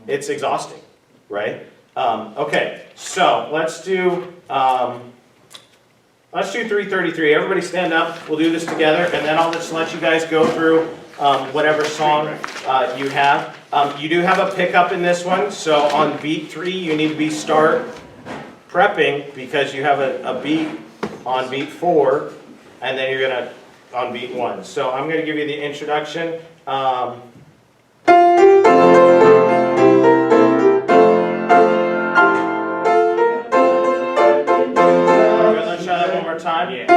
it's exhausting, right? Okay, so let's do 333. Everybody stand up. We'll do this together. And then I'll just let you guys go through whatever song you have. You do have a pickup in this one, so on beat 3 you need to start prepping because you have a beat on beat 4, and then you're going to on beat 1. So I'm going to give you the introduction. Let's try that one more time. Yeah.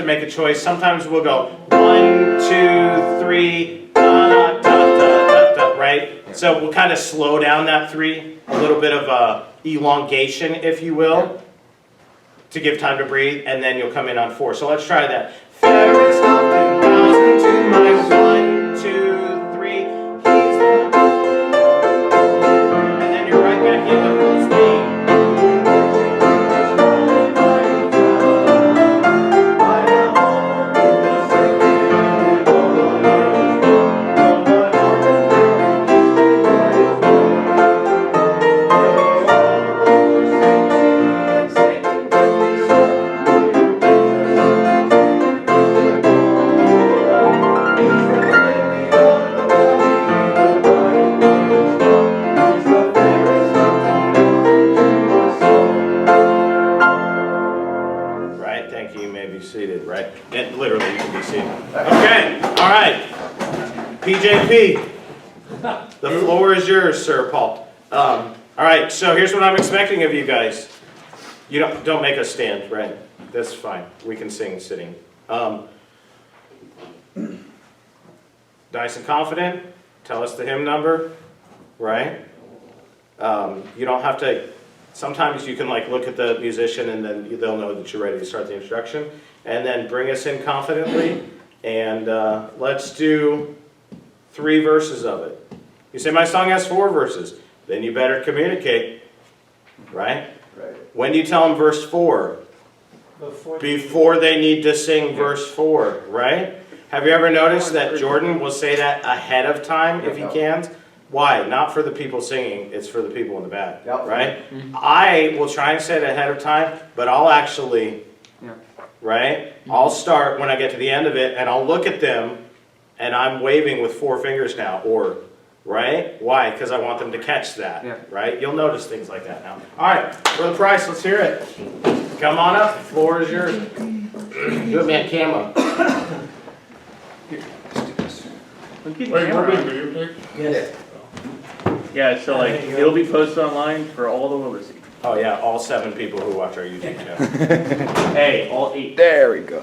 Make a choice. Sometimes we'll go 1, 2, 3, da, da, da, da, da, right? So we'll kind of slow down that 3, a little bit of a elongation, if you will, to give time to breathe, and then you'll come in on 4. So let's try that. Ferry stopped and bowed into my 1, 2, 3. He's the... And then you're right back into full speed. PJP, the floor is yours, Sir Paul. All right, so here's what I'm expecting of you guys. You don't make us stand, right? That's fine. We can sing sitting. Nice and confident. Tell us the hymn number, right? You don't have to. Sometimes you can like look at the musician and then they'll know that you're ready to start the introduction. And then bring us in confidently. And let's do 3 verses of it. You say, my song has 4 verses. Then you better communicate, right? Right. When do you tell them verse 4? Before they need to sing verse 4, right? Have you ever noticed that Jordan will say that ahead of time if he can? Why? Not for the people singing, it's for the people in the back, right? I will try and say it ahead of time, but I'll actually, right? I'll start when I get to the end of it, and I'll look at them, and I'm waving with 4 fingers now, or, right? Why? Because I want them to catch that, right? You'll notice things like that now. All right, for the price, let's hear it. Come on up, the floor is yours. Do it, man, camo. Wait, we're doing videotape? Yes. Yeah, so like, it'll be posted online for all the world to see. Oh yeah, all 7 people who watch our YouTube channel. Hey, all 8. There we go.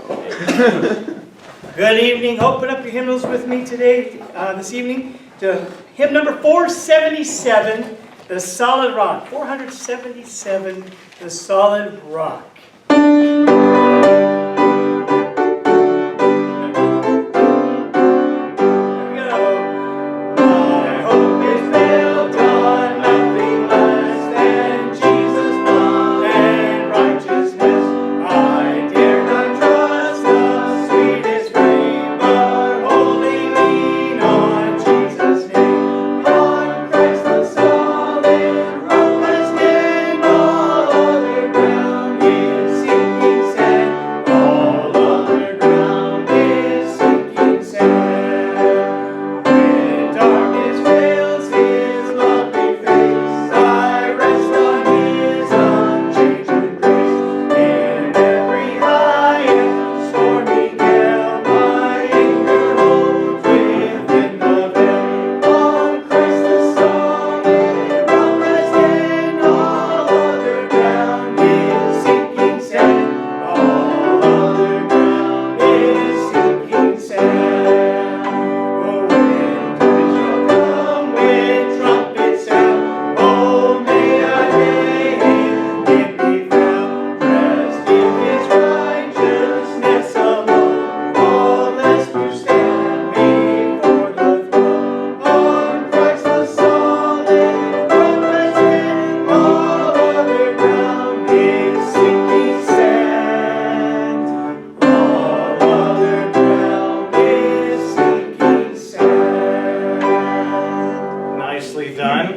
Good evening. Open up your hymnals with me today, this evening, to hymn number 477, The Solid Rock. 477, The Solid Rock.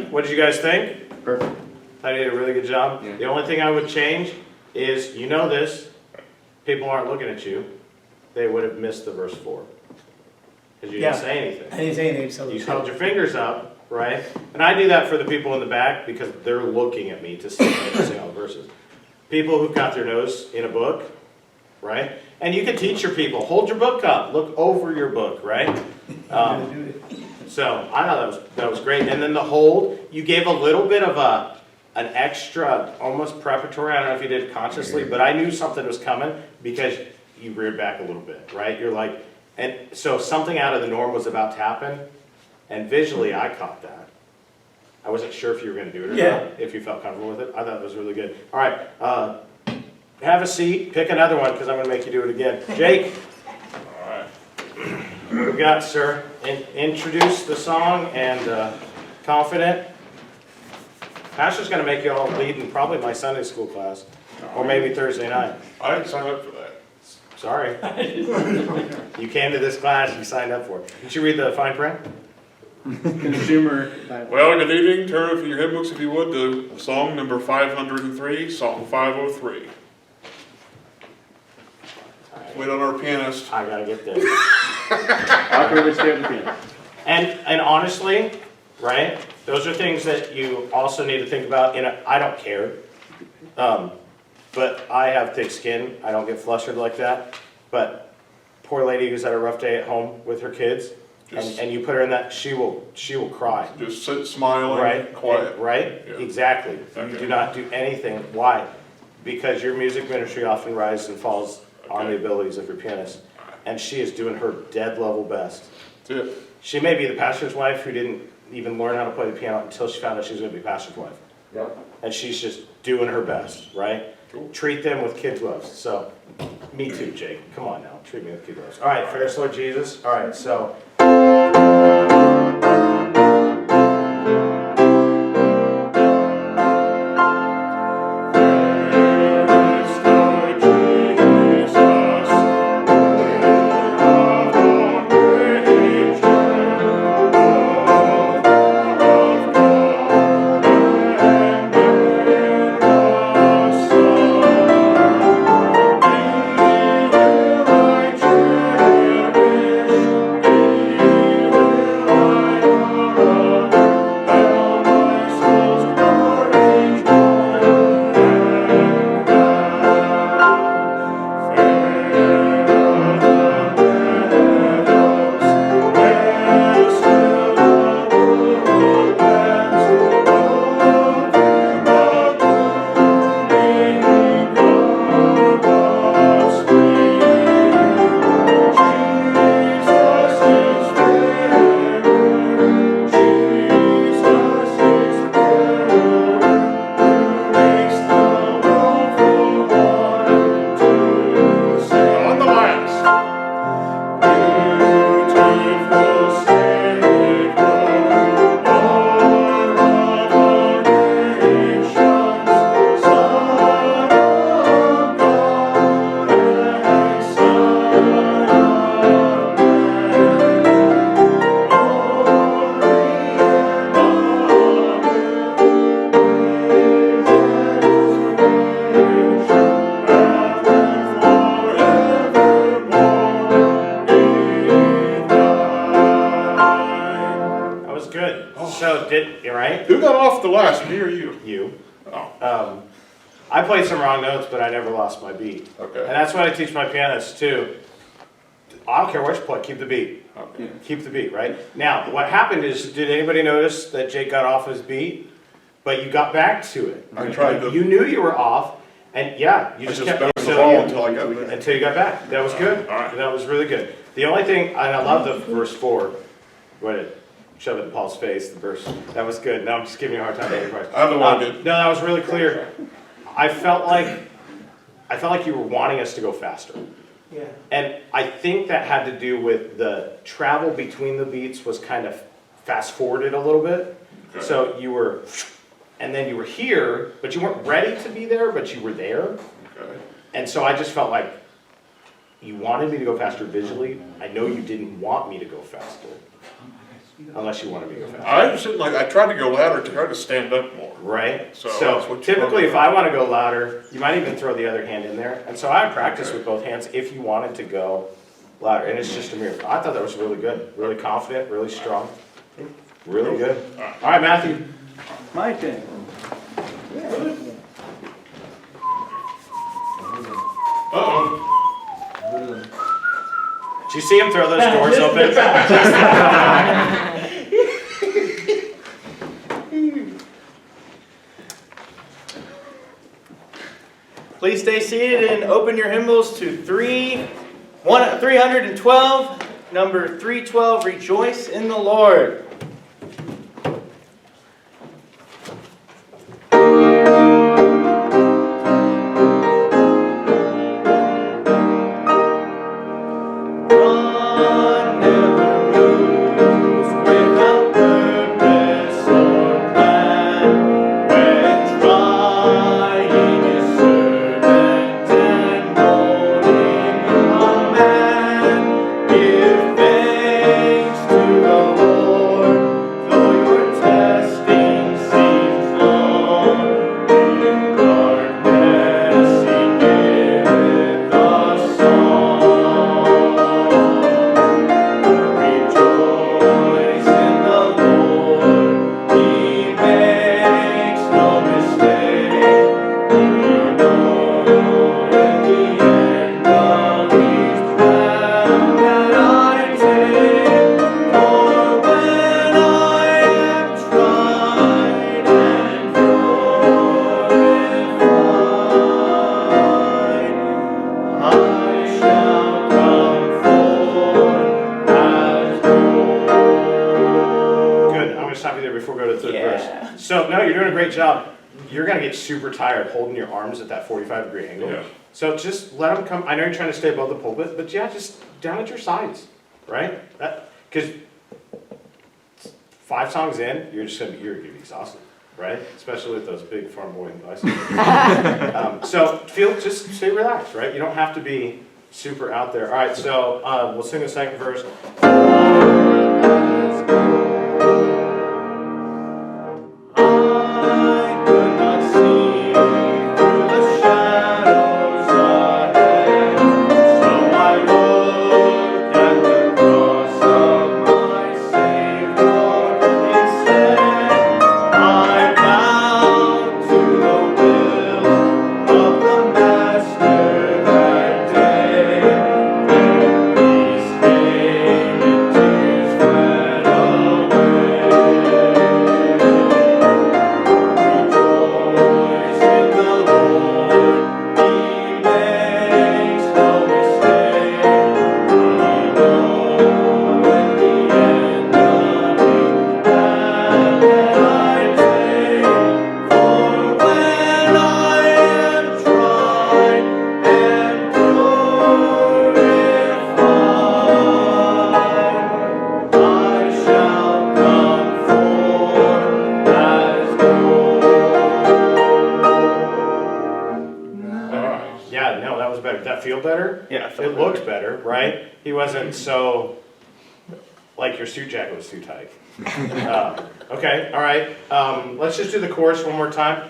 What did you guys think? Perfect. I did a really good job. Yeah. The only thing I would change is, you know this, people aren't looking at you. They would have missed the verse 4. Because you didn't say anything. I didn't say anything, so. You held your fingers up, right? And I do that for the people in the back because they're looking at me to see all the verses. People who've got their nose in a book, right? And you can teach your people, hold your book up, look over your book, right? So I thought that was great. And then the hold, you gave a little bit of an extra, almost preparatory. I don't know if you did it consciously, but I knew something was coming because you reared back a little bit, right? You're like, and so something out of the norm was about to happen, and visually I caught that. I wasn't sure if you were going to do it or not, if you felt comfortable with it. I thought it was really good. All right, have a seat, pick another one because I'm going to make you do it again. Jake. All right. What do we got, sir? Introduce the song and Confident. Pastor's going to make you all lead in probably my Sunday school class, or maybe Thursday night. I didn't sign up for that. Sorry. You came to this class, you signed up for it. Did you read the fine print? Consumer. Well, good evening. Turn with your hymn books, if you would, to song number 503, song 503. Wait on our pianist. I gotta get there. I'll go stay at the piano. And honestly, right, those are things that you also need to think about. I don't care, but I have thick skin. I don't get flustered like that. But poor lady who's had a rough day at home with her kids, and you put her in that, she will cry. Just sit smiling, Right, quiet. right, Yeah. exactly. You Okay. do not do anything. Why? Because your music ministry often rises and falls on the abilities of your pianist, and she is doing her dead level best. That's it. She may be the pastor's wife who didn't even learn how to play the piano until she found out she was going to be pastor's wife. Yep. And she's just doing her best, right? Cool. Treat them with kid gloves. So, me too, Jake. Come on now, treat me with kid gloves. All right, fair Lord Jesus. All right, so. right? Who got off the last, me or you? You. Oh, I played some wrong notes, but I never lost my beat. And okay. that's what I teach my pianists too. I don't care what you play, keep the beat. Okay. Keep the beat, right? Now, what happened is, did anybody notice that Jake got off his beat, but you got back to it? I tried to, You knew you were off, and yeah, you I just just kept bounced the so ball you- until I got there. until you got back. That was good. All right. That was really good. The only thing, and I love the verse 4. Go ahead, shove it in Paul's face, the verse. That was good. Now I'm just giving you a hard time. I'm the one that did. No, that was really clear. I felt like you were wanting us to go faster. Yeah. And I think that had to do with the travel between the beats was kind of fast forwarded a little bit. Okay. So you were, and then you were here, but you weren't ready to be there, but you were there. Okay. And so I just felt like you wanted me to go faster visually. I know you didn't want me to go faster. Unless you wanted me to go faster. I was sitting like, I tried to go louder to try to stand up more. Right? So that's what you typically want. if I want to go louder, you might even throw the other hand in there. And so I would practice with both hands if you wanted to go louder. And it's just a miracle. I thought that was really good. Really confident, really strong. Really good. All right, Matthew. My turn. Uh-oh. Did you see him throw those doors open? Please stay seated and open your hymnals to 312, number 312, Rejoice in the Lord. God never moves without purpose or plan. When trying His servant and molding a man, give thanks to the Lord, though your testing seems long. In darkness He giveth us song. Rejoice in the Lord, He makes no mistake. We know at the end of each path that I take. For when I am tried and purified, I shall come forth as gold. Good. I'm going to stop you there before we go to the third Yeah. verse. So, no, you're doing a great job. You're going to get super tired holding your arms at that 45-degree angle. Yeah. So just let them come. I know you're trying to stay above the pulpit, but yeah, just down at your sides, right? Because 5 songs in, you're gonna be exhausted, right? Especially with those big farm boy bicycles. So just stay relaxed, right? You don't have to be super out there. All right, so we'll sing the second verse. I could not see through the shadows ahead, so I looked at the cross of my Savior instead. I bowed to the will of the Master that day, and peace came and tears fled away. Rejoice in the Lord, He makes no mistake. We know at the end of each path that I take. For when I am tried and purified, I shall come forth as gold. All right. Yeah, no, that was better. Did that feel better? Yeah, It looked better, right? He wasn't so, like your suit jacket was too tight. Okay, all right. Let's just do the chorus one more time.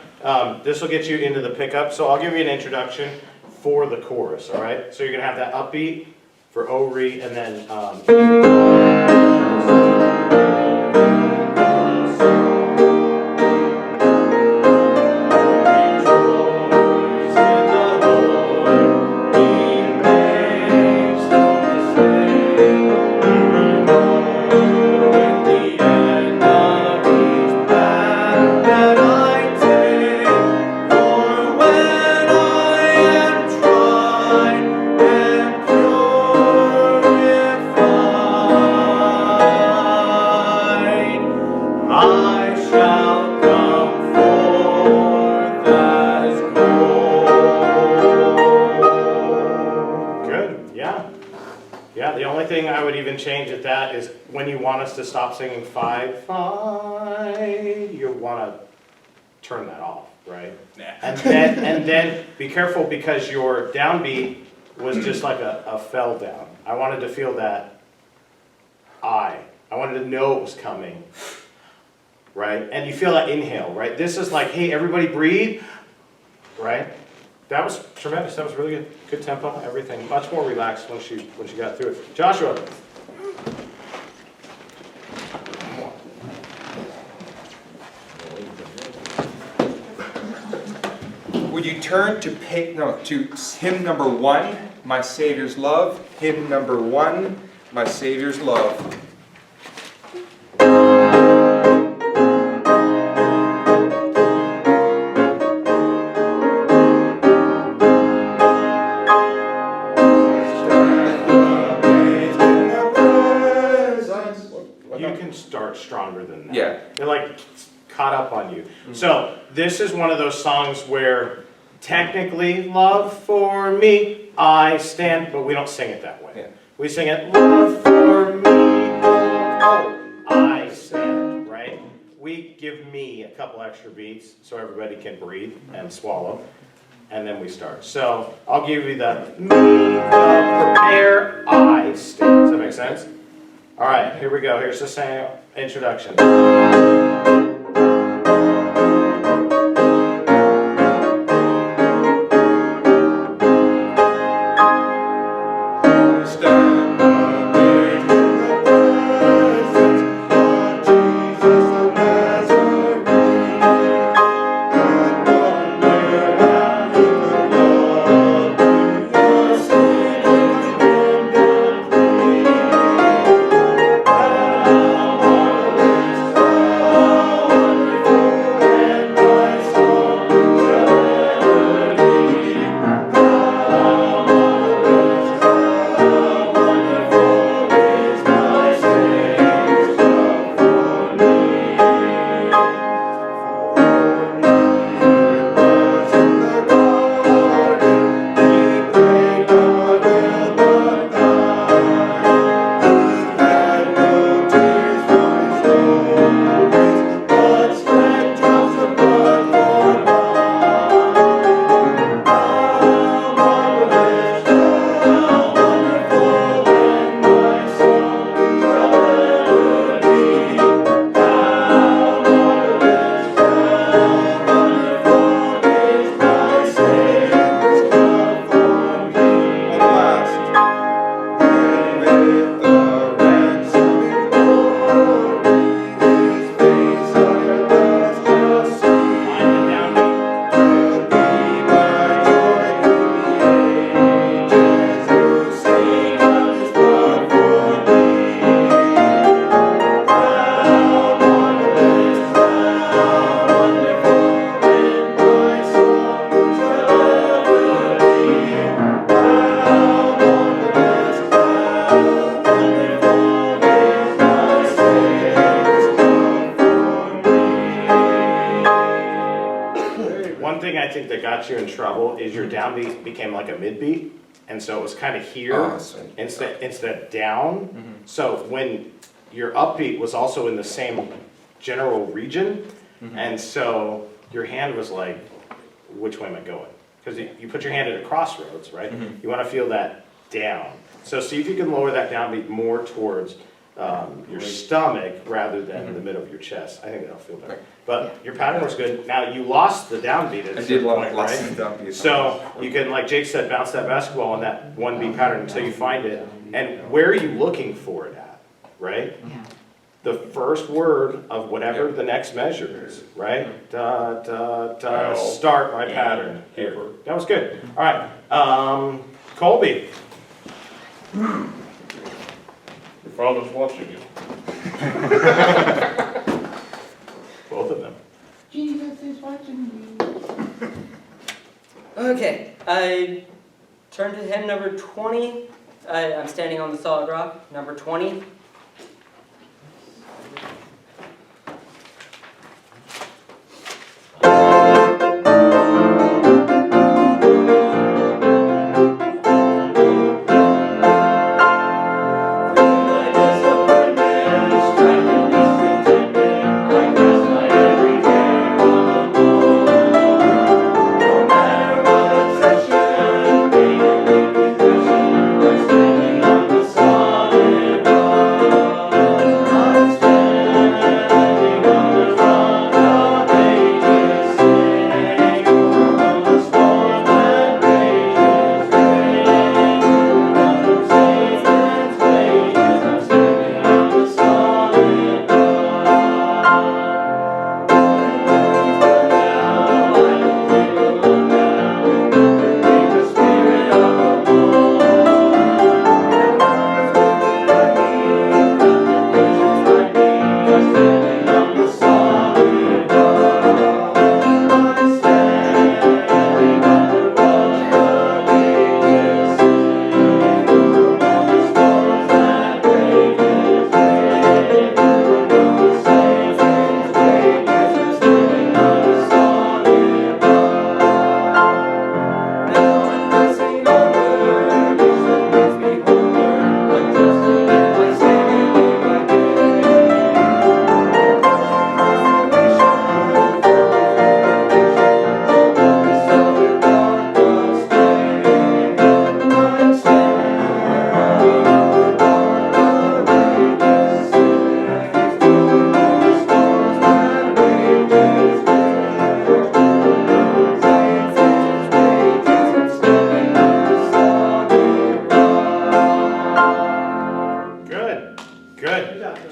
This will get you into the pickup. So I'll give you an introduction for the chorus, all right? So you're going to have that upbeat for O, Re, and then... Yeah. Yeah, the only thing I would even change at that is when you want us to stop singing 5, you want to turn that off, right? And then be careful because your downbeat was just like a fell down. I wanted to feel that I wanted to know it was coming, right? And you feel that inhale, right? This is like, hey, everybody breathe, right? That was tremendous. That was really good. Good tempo, everything. Much more relaxed when she got through it. Joshua. Would you turn to hymn number 1, My Savior's Love? Hymn number 1, My Savior's Love. You can start stronger than that. Yeah. They're like caught up on you. So this is one of those songs where technically, love for me, I stand, but we don't sing it that way. Yeah. We sing it, love for me, oh, I stand, right? We give me a couple extra beats so everybody can breathe and swallow, and then we start. So I'll give you the me, prepare, I stand. Does that make sense? All right, here we go. Here's the same introduction. One thing I think that got you in trouble is your downbeat became like a midbeat, and so it was kind of here Oh, sweet. instead down. So when your upbeat was also in the same general region, and so your hand was like, which way am I going? Because you put your hand at a crossroads, right? You want to feel that down. So see if you can lower that downbeat more towards your stomach rather than the middle of your chest. I think that'll feel better. But your pattern was good. Now you lost the downbeat at a I did certain point, lost right? the downbeat. So you can, like Jake said, bounce that basketball on that one beat pattern until you find it. And where are you looking for it at, right? The first word of whatever the next measure is, right? Da, da, da, start my pattern here. That was good. All right, Colby. Your father's watching you. Both of them. Jesus is watching you. Okay, I turn to hymn number 20. I'm standing on the solid rock, number 20.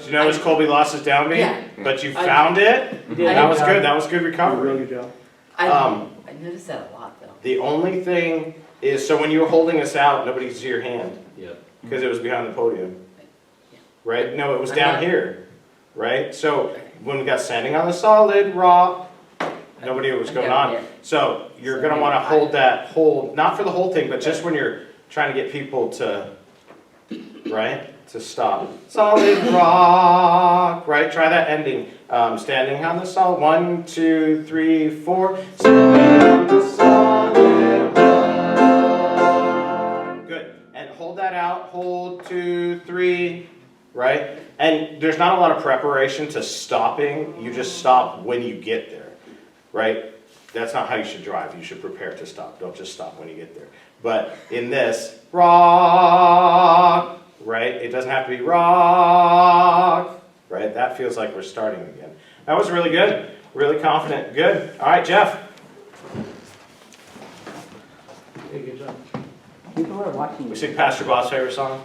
Did you notice Colby lost his downbeat? Yeah. But you found it? You did. That was good, that was good Really recovery. good job. I Um, noticed that a lot though. The only thing is, so when you were holding us out, nobody could see your hand. Yep. Because it was behind the podium. Right? No, it was down here, right? So when we got standing on the solid rock, nobody knew what was going Down on. here. So you're gonna wanna hold that not for the whole thing, but just when you're trying to get people to, right? To stop. Solid rock, right? Try that ending. Standing on the solid, 1, 2, 3, 4. Standing on the solid rock. Good. And hold that out. Hold, 2, 3. Right? And there's not a lot of preparation to stopping. You just stop when you get there. Right? That's not how you should drive. You should prepare to stop. Don't just stop when you get there. But in this, rock, right? It doesn't have to be rock, right? That feels like we're starting again. That was really good. Really confident. Good. All right, Jeff. Hey, good job. People are watching. We sing Pastor Bob's favorite song?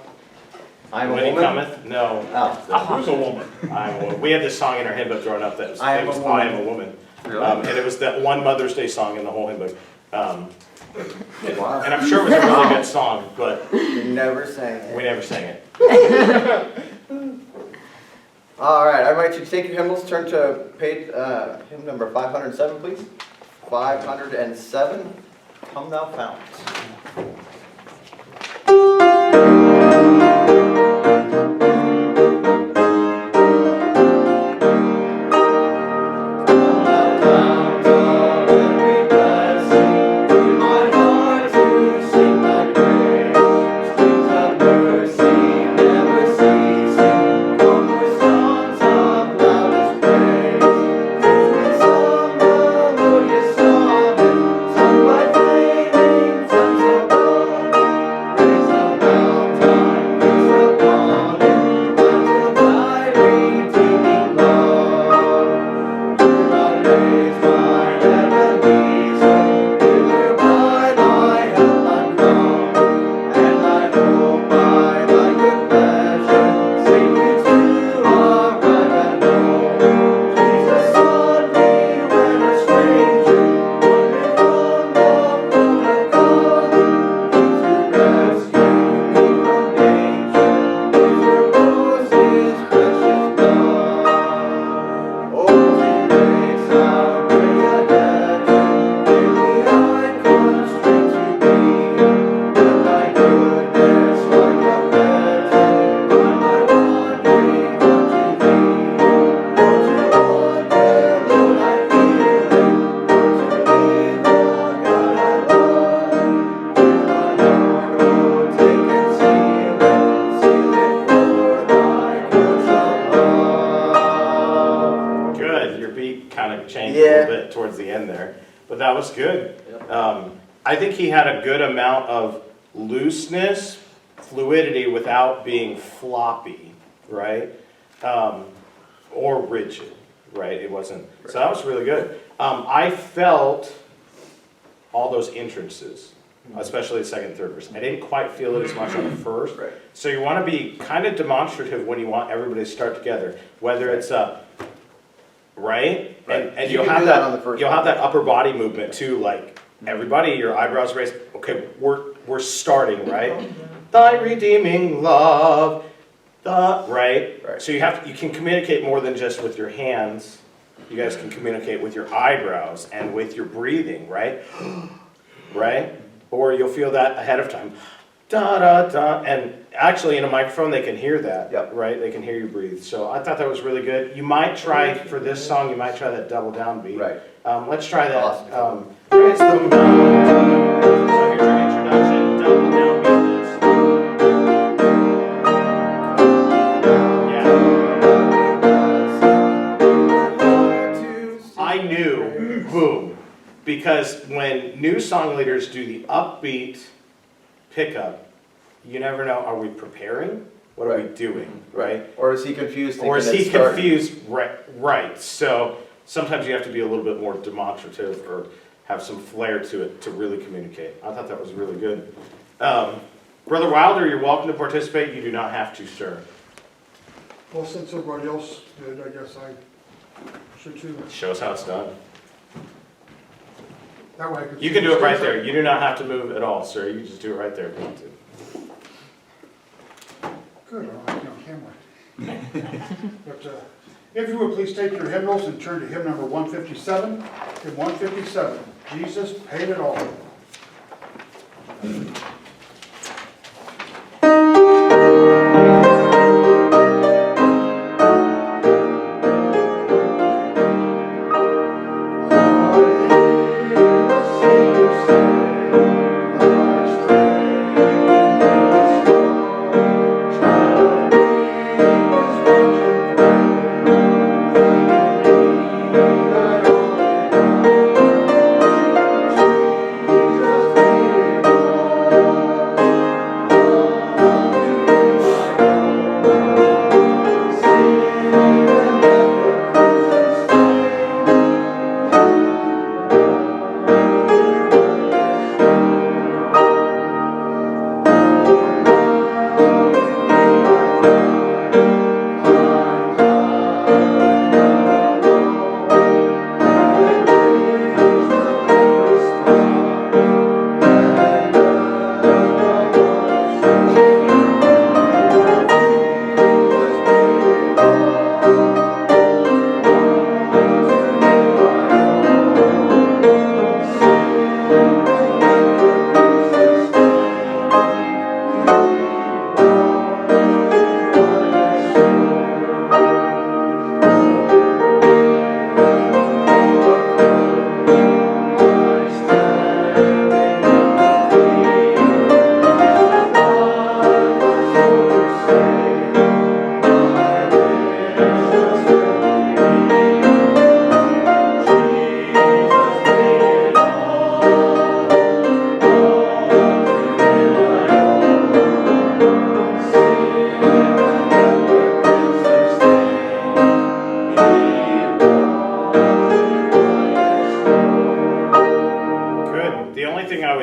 I'm a When He woman. Cometh? No. Oh. Who's a woman? I'm a woman. We had this song in our hymn book growing up that was, I am it was a I woman. Am a Woman. Really? And it was that one Mother's Day song in the whole hymn book. Wow. And I'm sure it was a really good song, but We never sang we it. never sang it. All right, I invite you to take your hymnals, turn to page, hymn number 507, please. 507, Come Thou Fount. Towards the end there, but that was good. I think he had a good amount of looseness, fluidity without being floppy, right? Or rigid, right? It wasn't, so that was really good. I felt all those entrances, especially the second and third verse. I didn't quite feel it as much on the first. Right. So you want to be kind of demonstrative when you want everybody to start together, whether it's right? Right. And You you'll can have do that on the first you'll one. have that upper body movement too, like everybody, your eyebrows raised. Okay, we're starting, right? Thy redeeming love, right? Right. So you can communicate more than just with your hands. You guys can communicate with your eyebrows and with your breathing, right? Right? Or you'll feel that ahead of time. Da da da, and actually in a microphone they can hear that, Yep. right? They can hear you breathe. So I thought that was really good. You might try, for this song, you might try that double down beat. Right. Let's try that. Awesome. Raise the mountain. So here's your introduction, double down beat this. Yeah. I knew, boom, because when new song leaders do the upbeat pickup, you never know, are we preparing? What are we doing, right? Or is he confused? Or is thinking he it's starting? confused? Right. So sometimes you have to be a little bit more demonstrative or have some flair to it to really communicate. I thought that was really good. Brother Wilder, you're welcome to participate. You do not have to, sir. Well, since everybody else did, I guess I should too. Show us how it's done. That way I could. You can do it right there. You do not have to move at all, sir. You can just do it right there if you want to. Good, I don't have to be on camera. But if you would please take your hymnals and turn to hymn number 157. Hymn 157, Jesus Paid It All.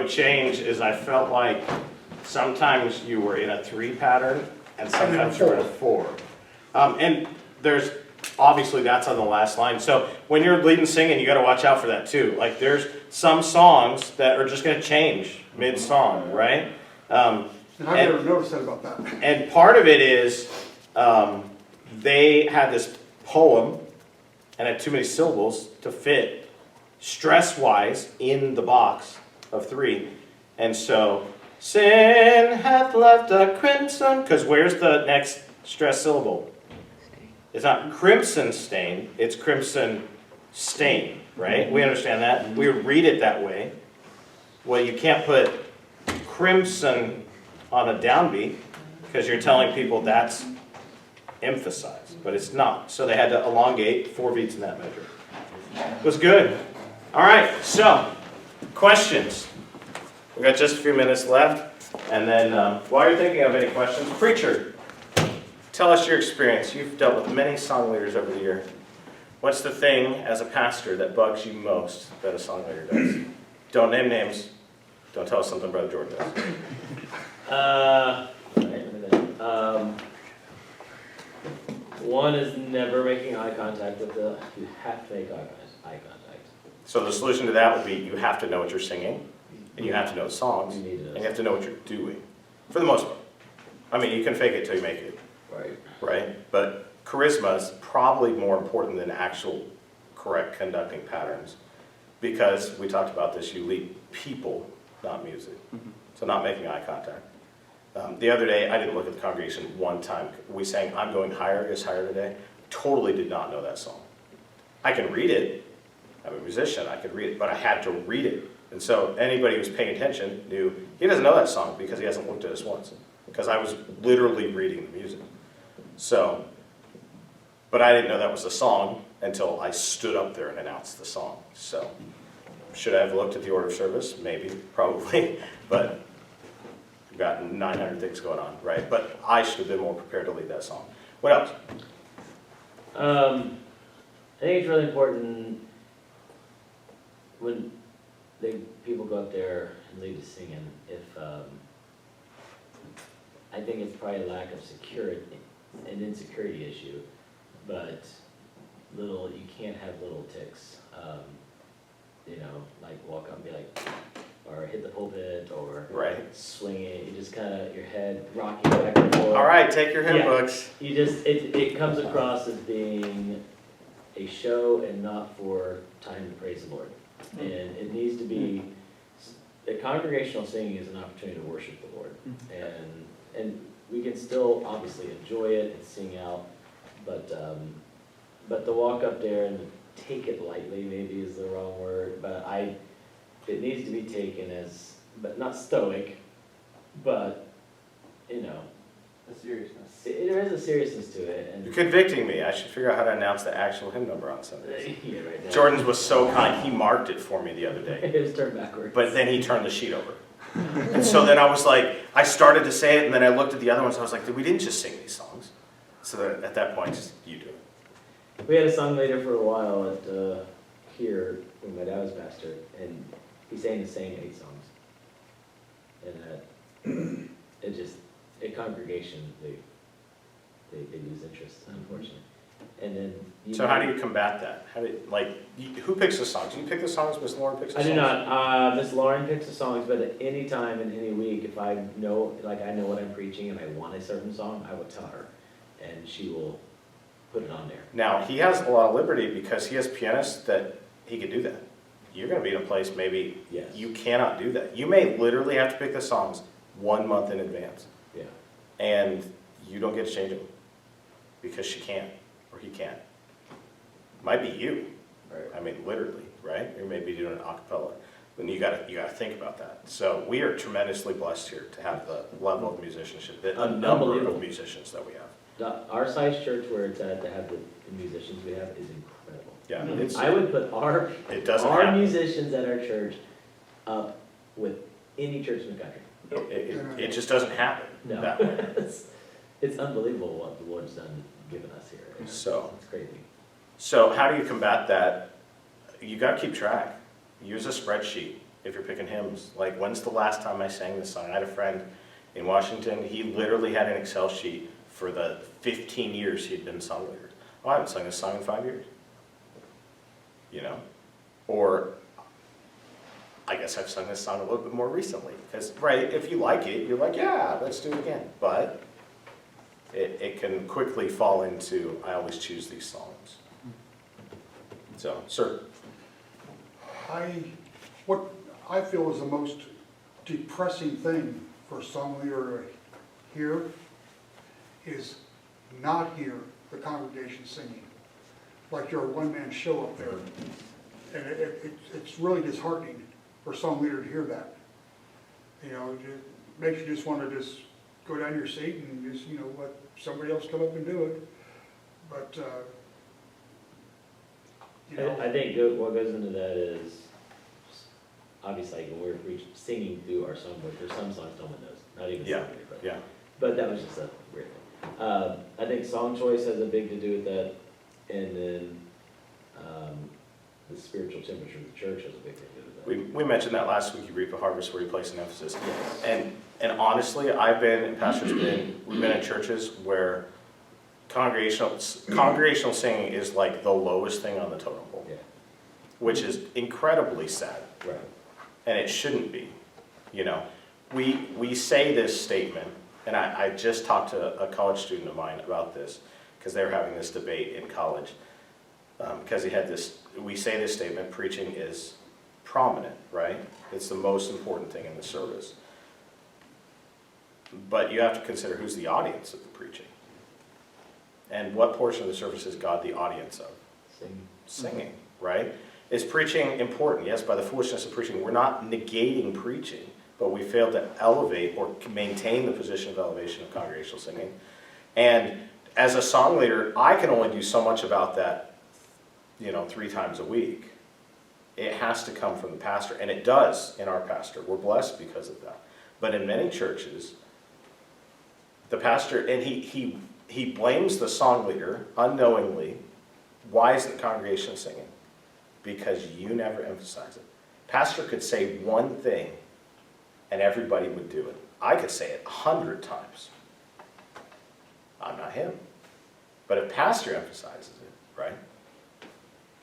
Change is I felt like sometimes you were in a 3 pattern and sometimes you were in a 4. And there's, obviously that's on the last line. So when you're leading singing, you got to watch out for that too. Like there's some songs that are just going to change mid-song, right? And I never noticed that about that. And part of it is they had this poem and had too many syllables to fit stress-wise in the box of 3. And so, sin hath left a crimson, because where's the next stress syllable? It's not crimson stain, it's crimson stain, right? We understand that. We would read it that way. Well, you can't put crimson on a downbeat, because you're telling people that's emphasized, but it's not. So they had to elongate 4 beats in that measure. It was good. All right, so questions. We've got just a few minutes left, and then while you're thinking of any questions, preacher, tell us your experience. You've dealt with many song leaders over the year. What's the thing as a pastor that bugs you most that a song leader does? Don't name names. Don't tell us something Brother Jordan does. One is never making eye contact with the. You have to make eye contact. So the solution to that would be you have to know what you're singing, and you have to know the songs, You need to know. and you have to know what you're doing, for the most part. I mean, you can fake it till you make it, Right. right? But charisma is probably more important than actual correct conducting patterns, because we talked about this, you lead people, not music. So not making eye contact. The other day, I didn't look at the congregation one time. We sang I'm Going Higher Is Higher Today. Totally did not know that song. I can read it. I'm a musician, I could read it, but I had to read it. And so anybody who was paying attention knew he doesn't know that song because he hasn't looked at us once. Because I was literally reading the music. So, but I didn't know that was the song until I stood up there and announced the song. So, should I have looked at the order of service? Maybe, probably, but I've got 900 things going on, right? But I should have been more prepared to lead that song. What else? I think it's really important when people go up there and lead us singing. If I think it's probably a lack of an insecurity issue, but you can't have little tics. You know, like walk up and be like, or hit the pulpit, or Right. swing it. You just kind of, your head rocking back and forth. All right, take your hymn Yeah. books. You just, it comes across as being a show and not for time to praise the Lord. And it needs to be, the congregational singing is an opportunity to worship the Lord. And we can still obviously enjoy it and sing out, but to walk up there and take it lightly maybe is the wrong word, but it needs to be taken as, but not stoic, but, you know, The seriousness. there is a seriousness to it, You're and convicting me. I should figure out how to announce the actual hymn number on Sundays. yeah, right now. Jordan's was so kind. He marked it for me the other day. It was turned backwards. But then he turned the sheet over. And so then I was like, I started to say it, and then I looked at the other ones. I was like, we didn't just sing these songs. So that at that point, just you do it. We had a song leader for a while at here when my dad was pastor, and he sang the same 8 songs. And it just, a congregation, they lose interest, unfortunately. And then So how do you combat that? Who picks the songs? Do you pick the songs? Miss Lauren picks the I songs? do not. Miss Lauren picks the songs, but at any time in any week, if I know what I'm preaching and I want a certain song, I will tell her, and she will put it on there. Now, he has a lot of liberty because he has pianists that he could do that. You're going to be in a place maybe Yes. you cannot do that. You may literally have to pick the songs 1 month in advance, Yeah. and you don't get to change them because she can't or he can't. Might be you. Right. I mean, literally, right? You may be doing an a cappella. Then you gotta think about that. So we are tremendously blessed here to have the level of musicianship, the number Unbelievable. of musicians that we have. Our size church where it's at, to have the musicians we have is incredible. Yeah, I would put our it doesn't our happen. musicians at our church up with any church in the country. It just doesn't happen No. that way. It's unbelievable what the Lord's done, given us here. It's crazy. So how do you combat that? You gotta keep track. Use a spreadsheet if you're picking hymns. Like, when's the last time I sang this song? I had a friend in Washington, he literally had an Excel sheet for the 15 years he'd been song leader. Oh, I haven't sung this song in 5 years. You know? Or, I guess I've sung this song a little bit more recently. Because, right, if you like it, you're like, yeah, let's do it again. But it can quickly fall into, I always choose these songs. So, sir. What I feel is the most depressing thing for a song leader to hear is not hear the congregation singing. Like you're a one-man show up there. And it's really disheartening for a song leader to hear that. You know, it makes you just want to just go down your seat and just, let somebody else come up and do it. But, I think what goes into that is, obviously, when we're singing through our songbook, there's some songs don't win those, not even Yeah, singing, but. yeah. But that was just a weird thing. I think song choice has a big to do with that, and then the spiritual temperature of the church has a big thing to do with that. We mentioned that last week, you reap a harvest where you place an emphasis. Yes. And honestly, we've been in churches where congregational singing is like the lowest thing on the totem pole, Yeah. which is incredibly sad, Right. and it shouldn't be. We say this statement, and I just talked to a college student of mine about this, because they were having this debate in college, because we say this statement, preaching is prominent, right? It's the most important thing in the service. But you have to consider who's the audience of the preaching. And what portion of the service is God the audience of? Singing, right? Is preaching important? Yes, by the foolishness of preaching. We're not negating preaching, but we fail to elevate or maintain the position of elevation of congregational singing. And as a song leader, I can only do so much about that, 3 times a week. It has to come from the pastor, and it does in our pastor. We're blessed because of that. But in many churches, the pastor, and he blames the song leader unknowingly. Why isn't the congregation singing? Because you never emphasize it. Pastor could say one thing, and everybody would do it. I could say it 100 times. I'm not him. But if pastor emphasizes it, right?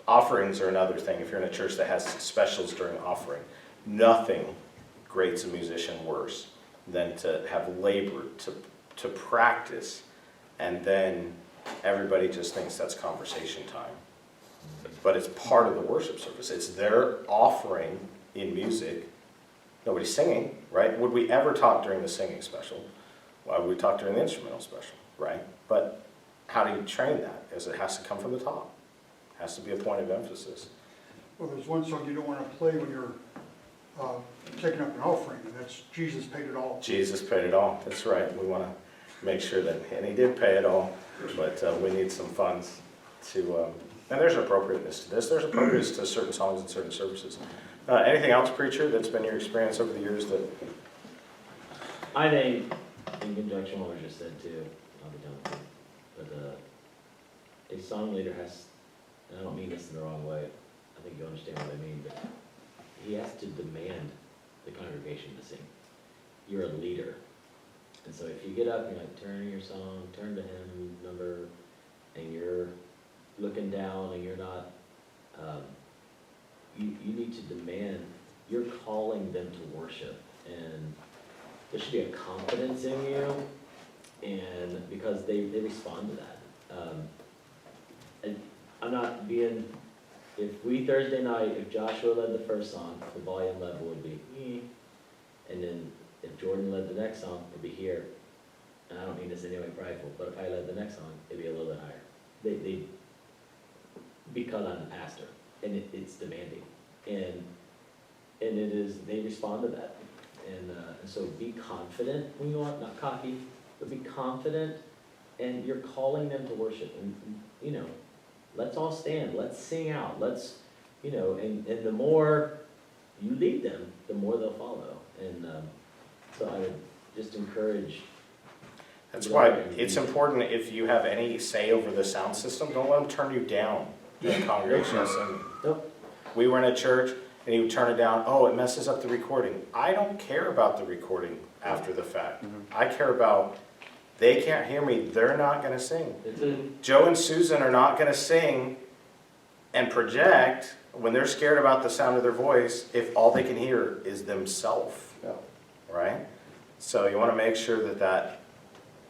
Offerings are another thing. If you're in a church that has specials during offering, nothing grates a musician worse than to have labored, to practice, and then everybody just thinks that's conversation time. But it's part of the worship service. It's their offering in music. Nobody's singing, right? Would we ever talk during the singing special? Why would we talk during the instrumental special, right? But how do you train that? Is it has to come from the top. It has to be a point of emphasis. Well, there's one song you don't want to play when you're taking up an offering, and that's Jesus Paid It All. Jesus paid it all. That's right. We want to make sure that, and he did pay it all, but we need some funds to, and there's appropriateness to this. There's appropriateness to certain songs and certain services. Anything else, preacher, that's been your experience over the years that? I think, in conjunction with what you just said too, I'll be done with it, but a song leader has, and I don't mean this in the wrong way, I think you understand what I mean, but he has to demand the congregation to sing. You're a leader. And so if you get up and you're like, turn your song, turn to hymn number, and you're looking down and you're not, you need to demand, you're calling them to worship. And there should be a confidence in you, and because they respond to that. And I'm not being, if we Thursday night, if Joshua led the first song, the volume level would be, and then if Jordan led the next song, it'd be here. And I don't mean this in any way prideful, but if I led the next song, it'd be a little bit higher. They because I'm the pastor, and it's demanding, and it is, they respond to that, and so be confident when you want, not cocky, but be confident, and you're calling them to worship, and you know, let's all stand, let's sing out, let's, you know, and the more you lead them, the more they'll follow, and so I would just encourage. That's why it's important, if you have any say over the sound system, don't let them turn you down in the congregation. Nope. We were in a church and he would turn it down, oh, it messes up the recording. I don't care about the recording after the fact. I care about, they can't hear me, they're not gonna sing. Joe and Susan are not gonna sing and project when they're scared about the sound of their voice if all they can hear is themselves, right? So you wanna make sure that that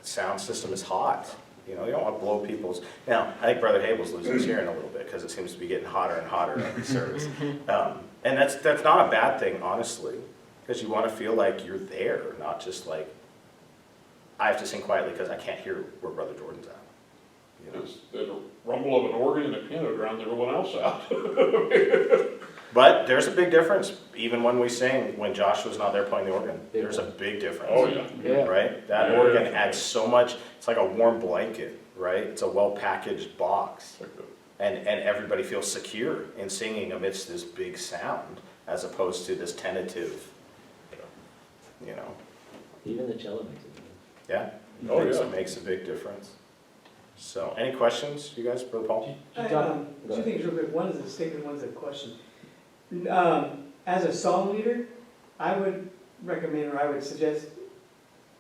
sound system is hot. You know, you don't want to blow people's. Now, I think Brother Habel's losing his hearing a little bit because it seems to be getting hotter and hotter every service. And that's not a bad thing, honestly, because you want to feel like you're there, not just like, I have to sing quietly because I can't hear where Brother Jordan's at. You know? The rumble of an organ and a piano drowns everyone else out. But there's a big difference, even when we sing, when Joshua's not there playing the organ. There's a big difference. Oh, yeah. Right? That organ adds so much, it's like a warm blanket, right? It's a well-packaged box. And everybody feels secure in singing amidst this big sound, as opposed to this tentative, you know. Even the cello makes it. Yeah? Oh, yeah. It makes a big difference. So, any questions, you guys, Brother Paul? Two things real quick. One is a statement, one is a question. As a song leader, I would recommend, or I would suggest,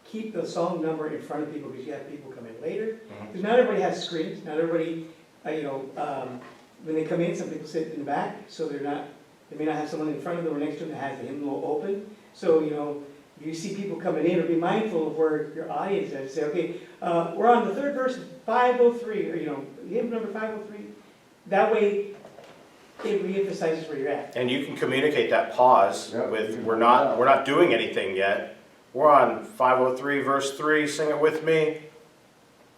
keep the song number in front of people because you have people come in later. Because not everybody has screens, not everybody, when they come in, some people sit in the back, so they may not have someone in front of them or next to them that has the hymnal open. So, if you see people coming in, or be mindful of where your audience is. Say, okay, we're on the third verse, 503, or, hymn number 503. That way, it reemphasizes where you're at. And you can communicate that pause with, we're not doing anything yet. We're on 503 verse 3, sing it with me.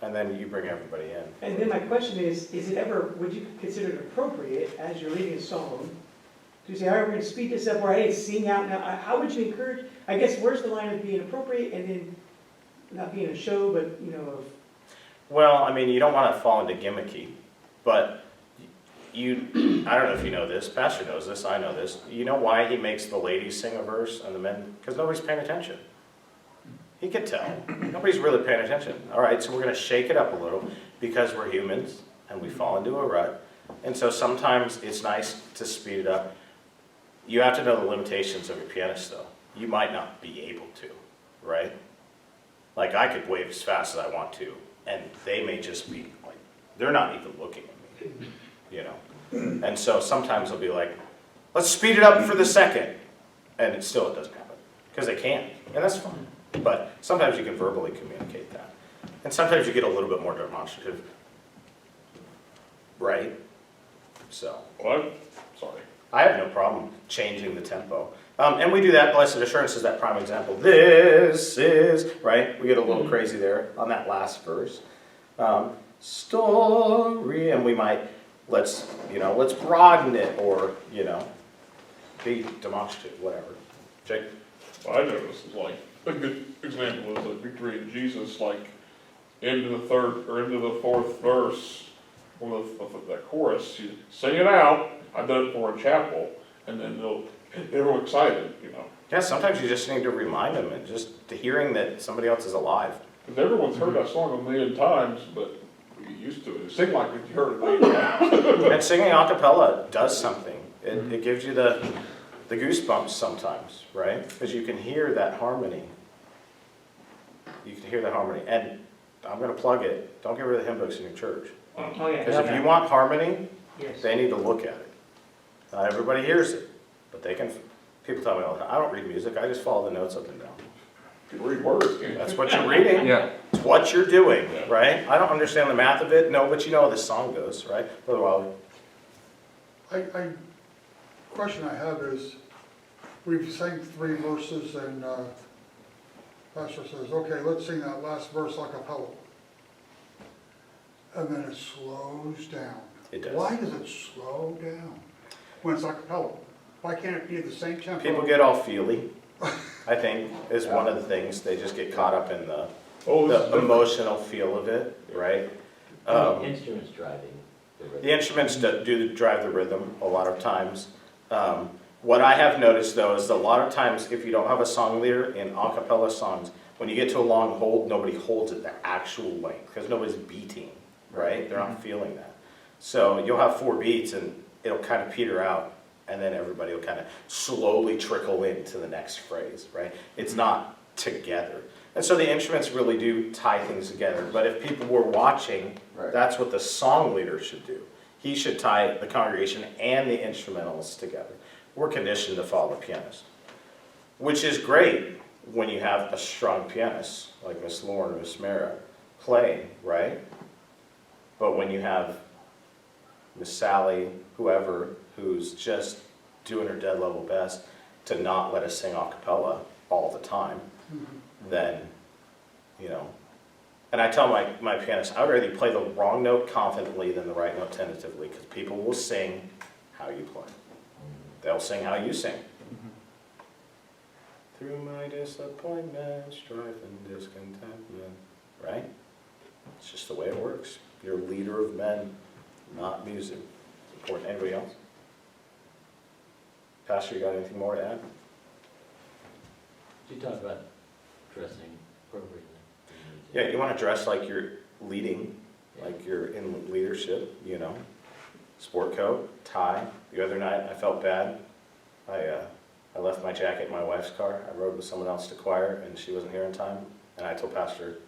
And then you bring everybody in. And then my question is it ever, would you consider it appropriate as you're leading a song to say, all right, we're going to speed this up, or hey, sing out now? How would you encourage, I guess, where's the line of being appropriate and then not being a show, but, of... Well, I mean, you don't want to fall into gimmicky, but I don't know if you know this, Pastor knows this, I know this. You know why he makes the ladies sing a verse and the men? Because nobody's paying attention. He could tell. Nobody's really paying attention. All right, so we're going to shake it up a little because we're humans and we fall into a rut. And so sometimes it's nice to speed it up. You have to know the limitations of your pianist, though. You might not be able to, right? Like I could wave as fast as I want to, and they may just be like they're not even looking at me, you know? And so sometimes they'll be like, let's speed it up for the second. And it still doesn't happen, because they can't, and that's fine. But sometimes you can verbally communicate that. And sometimes you get a little bit more demonstrative, right? So, Well, sorry. I have no problem changing the tempo. And we do that, Blessed Assurance is that prime example. This is, right? We get a little crazy there on that last verse. Story, and we might, let's broaden it, or, be demonstrative, whatever. Jake? What I noticed is like, a good example is like Victory in Jesus, like, into the third, or into the fourth verse, of that chorus, you sing it out. I've done it for a chapel, and then they're all excited, Yeah, sometimes you just need to remind them, and just hearing that somebody else is alive. Because everyone's heard that song a million times, but we get used to it. Sing like you heard it a million times. And singing a cappella does something. It gives you the goosebumps sometimes, right? Because you can hear that harmony. You can hear the harmony. And I'm going to plug it. Don't get rid of the hymn books in your church. Oh, yeah. Because if you want harmony, Yes. they need to look at it. Not everybody hears it, but they can. People tell me all the time, I don't read music, I just follow the notes up and down. You read words, can't you? That's what you're reading. Yeah. It's what you're doing, right? I don't understand the math of it, no, but you know how this song goes, right? Brother Wilder? Question I have is, we've sang 3 verses and pastor says, okay, let's sing that last verse a cappella. And then it slows down. It does. Why does it slow down when it's a cappella? Why can't it be the same tempo? People get all feely, I think, is one of the things. They just get caught up in the emotional feel of it, right? The instruments driving the rhythm. The instruments do drive the rhythm a lot of times. What I have noticed, though, is a lot of times if you don't have a song leader in a cappella songs, when you get to a long hold, nobody holds it the actual length because nobody's beating, right? They're not feeling that. So you'll have 4 beats and it'll kind of peter out, and then everybody will kind of slowly trickle into the next phrase, right? It's not together. And so the instruments really do tie things together. But if people were watching, that's what the song leader should do. He should tie the congregation and the instrumentalists together. We're conditioned to follow the pianist, which is great when you have a strong pianist, like Miss Lauren or Miss Mara, playing, right? But when you have Miss Sally, whoever, who's just doing her dead level best to not let us sing a cappella all the time, then, and I tell my pianist, I would rather you play the wrong note confidently than the right note tentatively, because people will sing how you play. They'll sing how you sing. Through my disappointment, strife and discontentment, right? It's just the way it works. You're a leader of men, not music. It's important. Anybody else? Pastor, you got anything more to add? Did you talk about dressing appropriately? Yeah, you want to dress like you're leading, like you're in leadership, Sport coat, tie. The other night I felt bad. I left my jacket in my wife's car. I rode with someone else to choir and she wasn't here in time. And I told Pastor,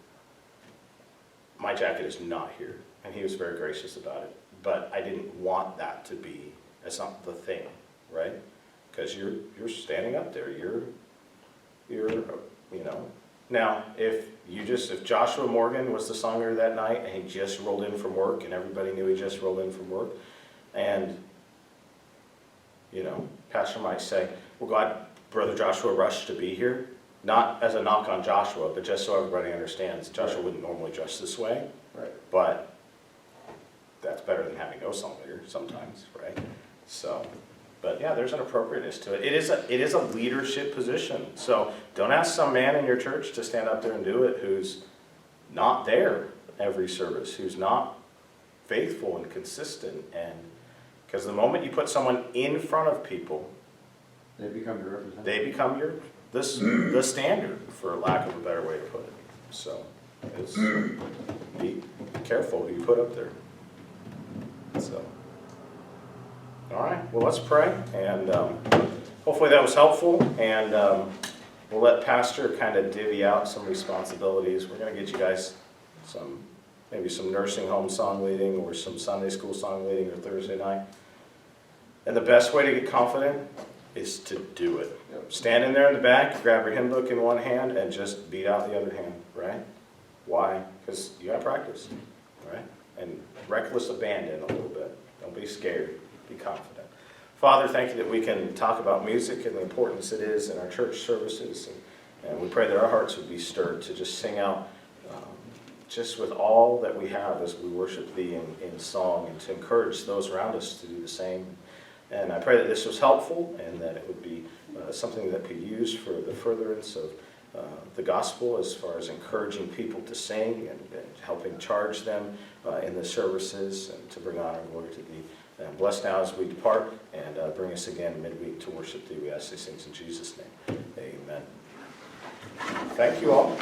my jacket is not here. And he was very gracious about it. But I didn't want that to be, that's not the thing, right? Because you're standing up there. You're Now, if Joshua Morgan was the song leader that night and he just rolled in from work and everybody knew he just rolled in from work, and, Pastor might say, well, God, Brother Joshua rushed to be here. Not as a knock on Joshua, but just so everybody understands, Joshua wouldn't normally dress this way. Right. But that's better than having no song leader sometimes, right? So, but yeah, there's an appropriateness to it. It is a leadership position. So don't ask some man in your church to stand up there and do it who's not there every service, who's not faithful and consistent. And because the moment you put someone in front of people, They become your representative. they become the standard, for lack of a better way to put it. So be careful who you put up there. So, all right, well, let's pray, and hopefully that was helpful, and we'll let Pastor kind of divvy out some responsibilities. We're going to get you guys some maybe some nursing home song leading or some Sunday school song leading or Thursday night. And the best way to get confident is to do it. Stand in there in the back, grab your hymn book in one hand and just beat out the other hand, right? Why? Because you got to practice, right? And reckless abandon a little bit. Don't be scared. Be confident. Father, thank you that we can talk about music and the importance it is in our church services. And we pray that our hearts would be stirred to just sing out just with all that we have as we worship Thee in song, and to encourage those around us to do the same. And I pray that this was helpful and that it would be something that could use for the furtherance of the gospel, as far as encouraging people to sing and helping charge them in the services and to bring honor and glory to Thee. And bless now as we depart, and bring us again midweek to worship Thee. We ask these things in Jesus' name. Amen. Thank you all.